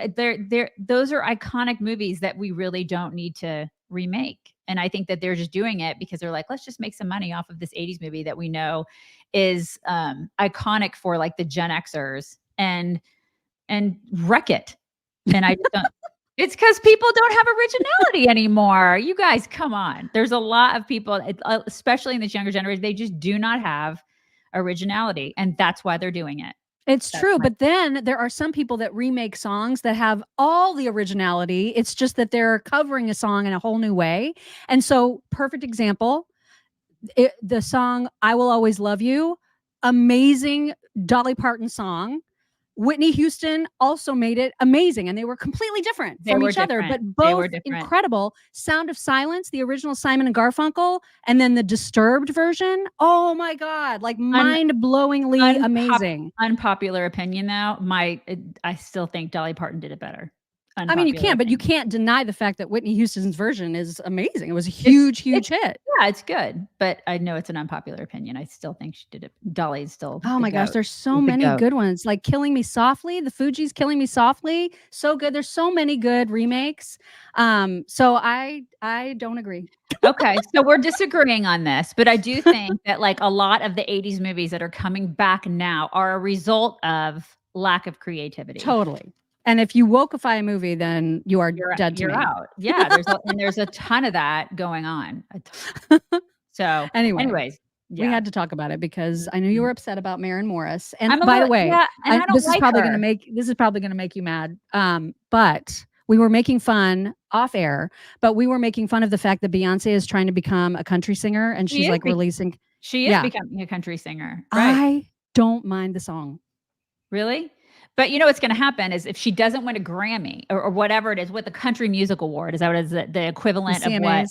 those are iconic movies that we really don't need to remake. And I think that they're just doing it because they're like, let's just make some money off of this 80s movie that we know is iconic for like the Gen Xers and wreck it. And I just don't. It's because people don't have originality anymore. You guys, come on. There's a lot of people, especially in this younger generation, they just do not have originality, and that's why they're doing it. It's true, but then there are some people that remake songs that have all the originality. It's just that they're covering a song in a whole new way. And so, perfect example, the song I Will Always Love You, amazing Dolly Parton song. Whitney Houston also made it amazing, and they were completely different from each other, but both incredible. Sound of Silence, the original Simon and Garfunkel, and then the Disturbed version. Oh my God, like mind-blowingly amazing. Unpopular opinion though, I still think Dolly Parton did it better. I mean, you can, but you can't deny the fact that Whitney Houston's version is amazing. It was a huge hit. Yeah, it's good, but I know it's an unpopular opinion. I still think she did it. Dolly's still. Oh my gosh, there's so many good ones. Like Killing Me Softly, the Fugees' Killing Me Softly, so good. There's so many good remakes. So I don't agree. Okay, so we're disagreeing on this, but I do think that like a lot of the 80s movies that are coming back now are a result of lack of creativity. Totally. And if you wokeify a movie, then you're dead to you're me. out. Yeah, there's a ton of that going on. So anyways, we had to talk about it because I knew you were upset about Maren Morris. And I'm by the way, I don't this is like probably her. going to make you mad. But we were making fun off air, but we were making fun of the fact that Beyonce is trying to become a country singer, and she's like releasing. She is becoming a country singer. Right? I don't mind the song. Really? But you know what's going to happen is if she doesn't win a Grammy or whatever it is, what the Country Music Award is, that what is the equivalent of what?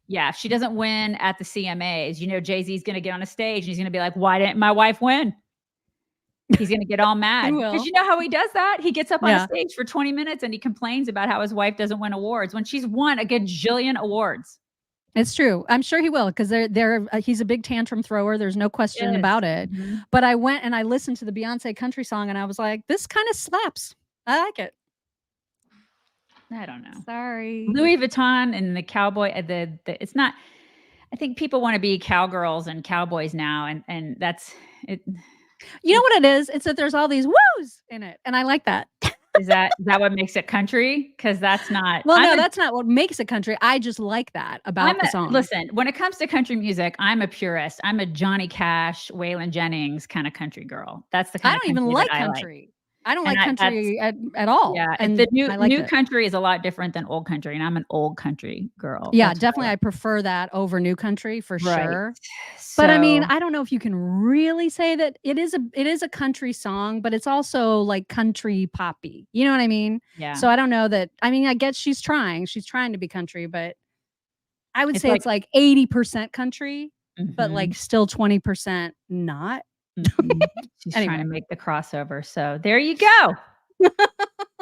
Yeah, if she doesn't win at the CMAs, Jay-Z's going to get on a stage and he's going to be like, "Why didn't my wife win?" He's going to get all mad because you know how he does that. He gets up on a stage for 20 minutes and he complains about how his wife doesn't win awards when she's won a gajillion awards. It's true. I'm sure he will because he's a big tantrum thrower. There's no question about it. Mm-hmm. But I went and I listened to the Beyonce country song and I was like, this kind of slaps. I like it. I don't know. Sorry. Louis Vuitton and the cowboy, it's not, I think people want to be cowgirls and cowboys now. And that's it. You know what it is? It's that there's all these woos in it. And I like that. Is that what makes it country? Because that's not. Well, no, that's not what makes it country. I just like that about the song. Listen, when it comes to country music, I'm a purist. I'm a Johnny Cash, Waylon Jennings kind of country girl. That's the kind I of don't even country like that I country. I don't And like country at all. Yeah, and the I like new it. country is a lot different than old country, and I'm an old country girl. Yeah, That's definitely. why. I prefer that over new country for Right. sure. But I mean, So- I don't know if you can really say that it is a country song, but it's also like country poppy. You know what I mean? Yeah. So I don't know that. I mean, I guess she's trying. She's trying to be country, but I would It's say like- it's like 80% country, but Mhm. like still 20% not. Mhm. She's Anyway. trying to make the crossover. So there you go.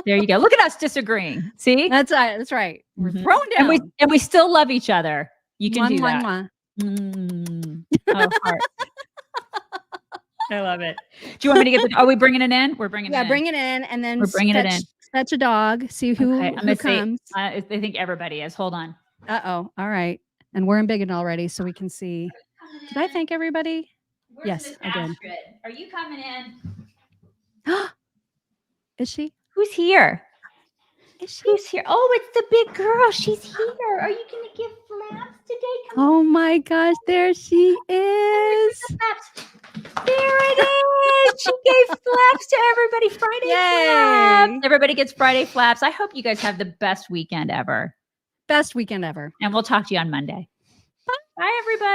There you go. Look at us disagreeing. See? That's right. That's right. We're Mhm. throwing down. And we still love each other. You can Mwah, do mwah, that. mwah. Oh, heart. I love it. Do you want me to get are we bringing it in? We're bringing it in. Yeah, bring it in and then We're bringing it in. fetch a dog. See who, Okay, I'm who gonna say, comes. I think everybody is. Hold on. Uh-oh. All right. And we're in Biggin already, so we can see. Did I thank everybody? Yes, I did. Are you coming in? Is she? Who's here? Is she? Who's here? Oh, it's the big girl. She's here. Are you going to give flaps today? Oh my gosh, there she is. There it is. She gave flaps to everybody. Friday flaps. Everybody gets Friday flaps. I hope you guys have the best weekend ever. Best weekend ever. And we'll talk to you on Monday. Bye everybody.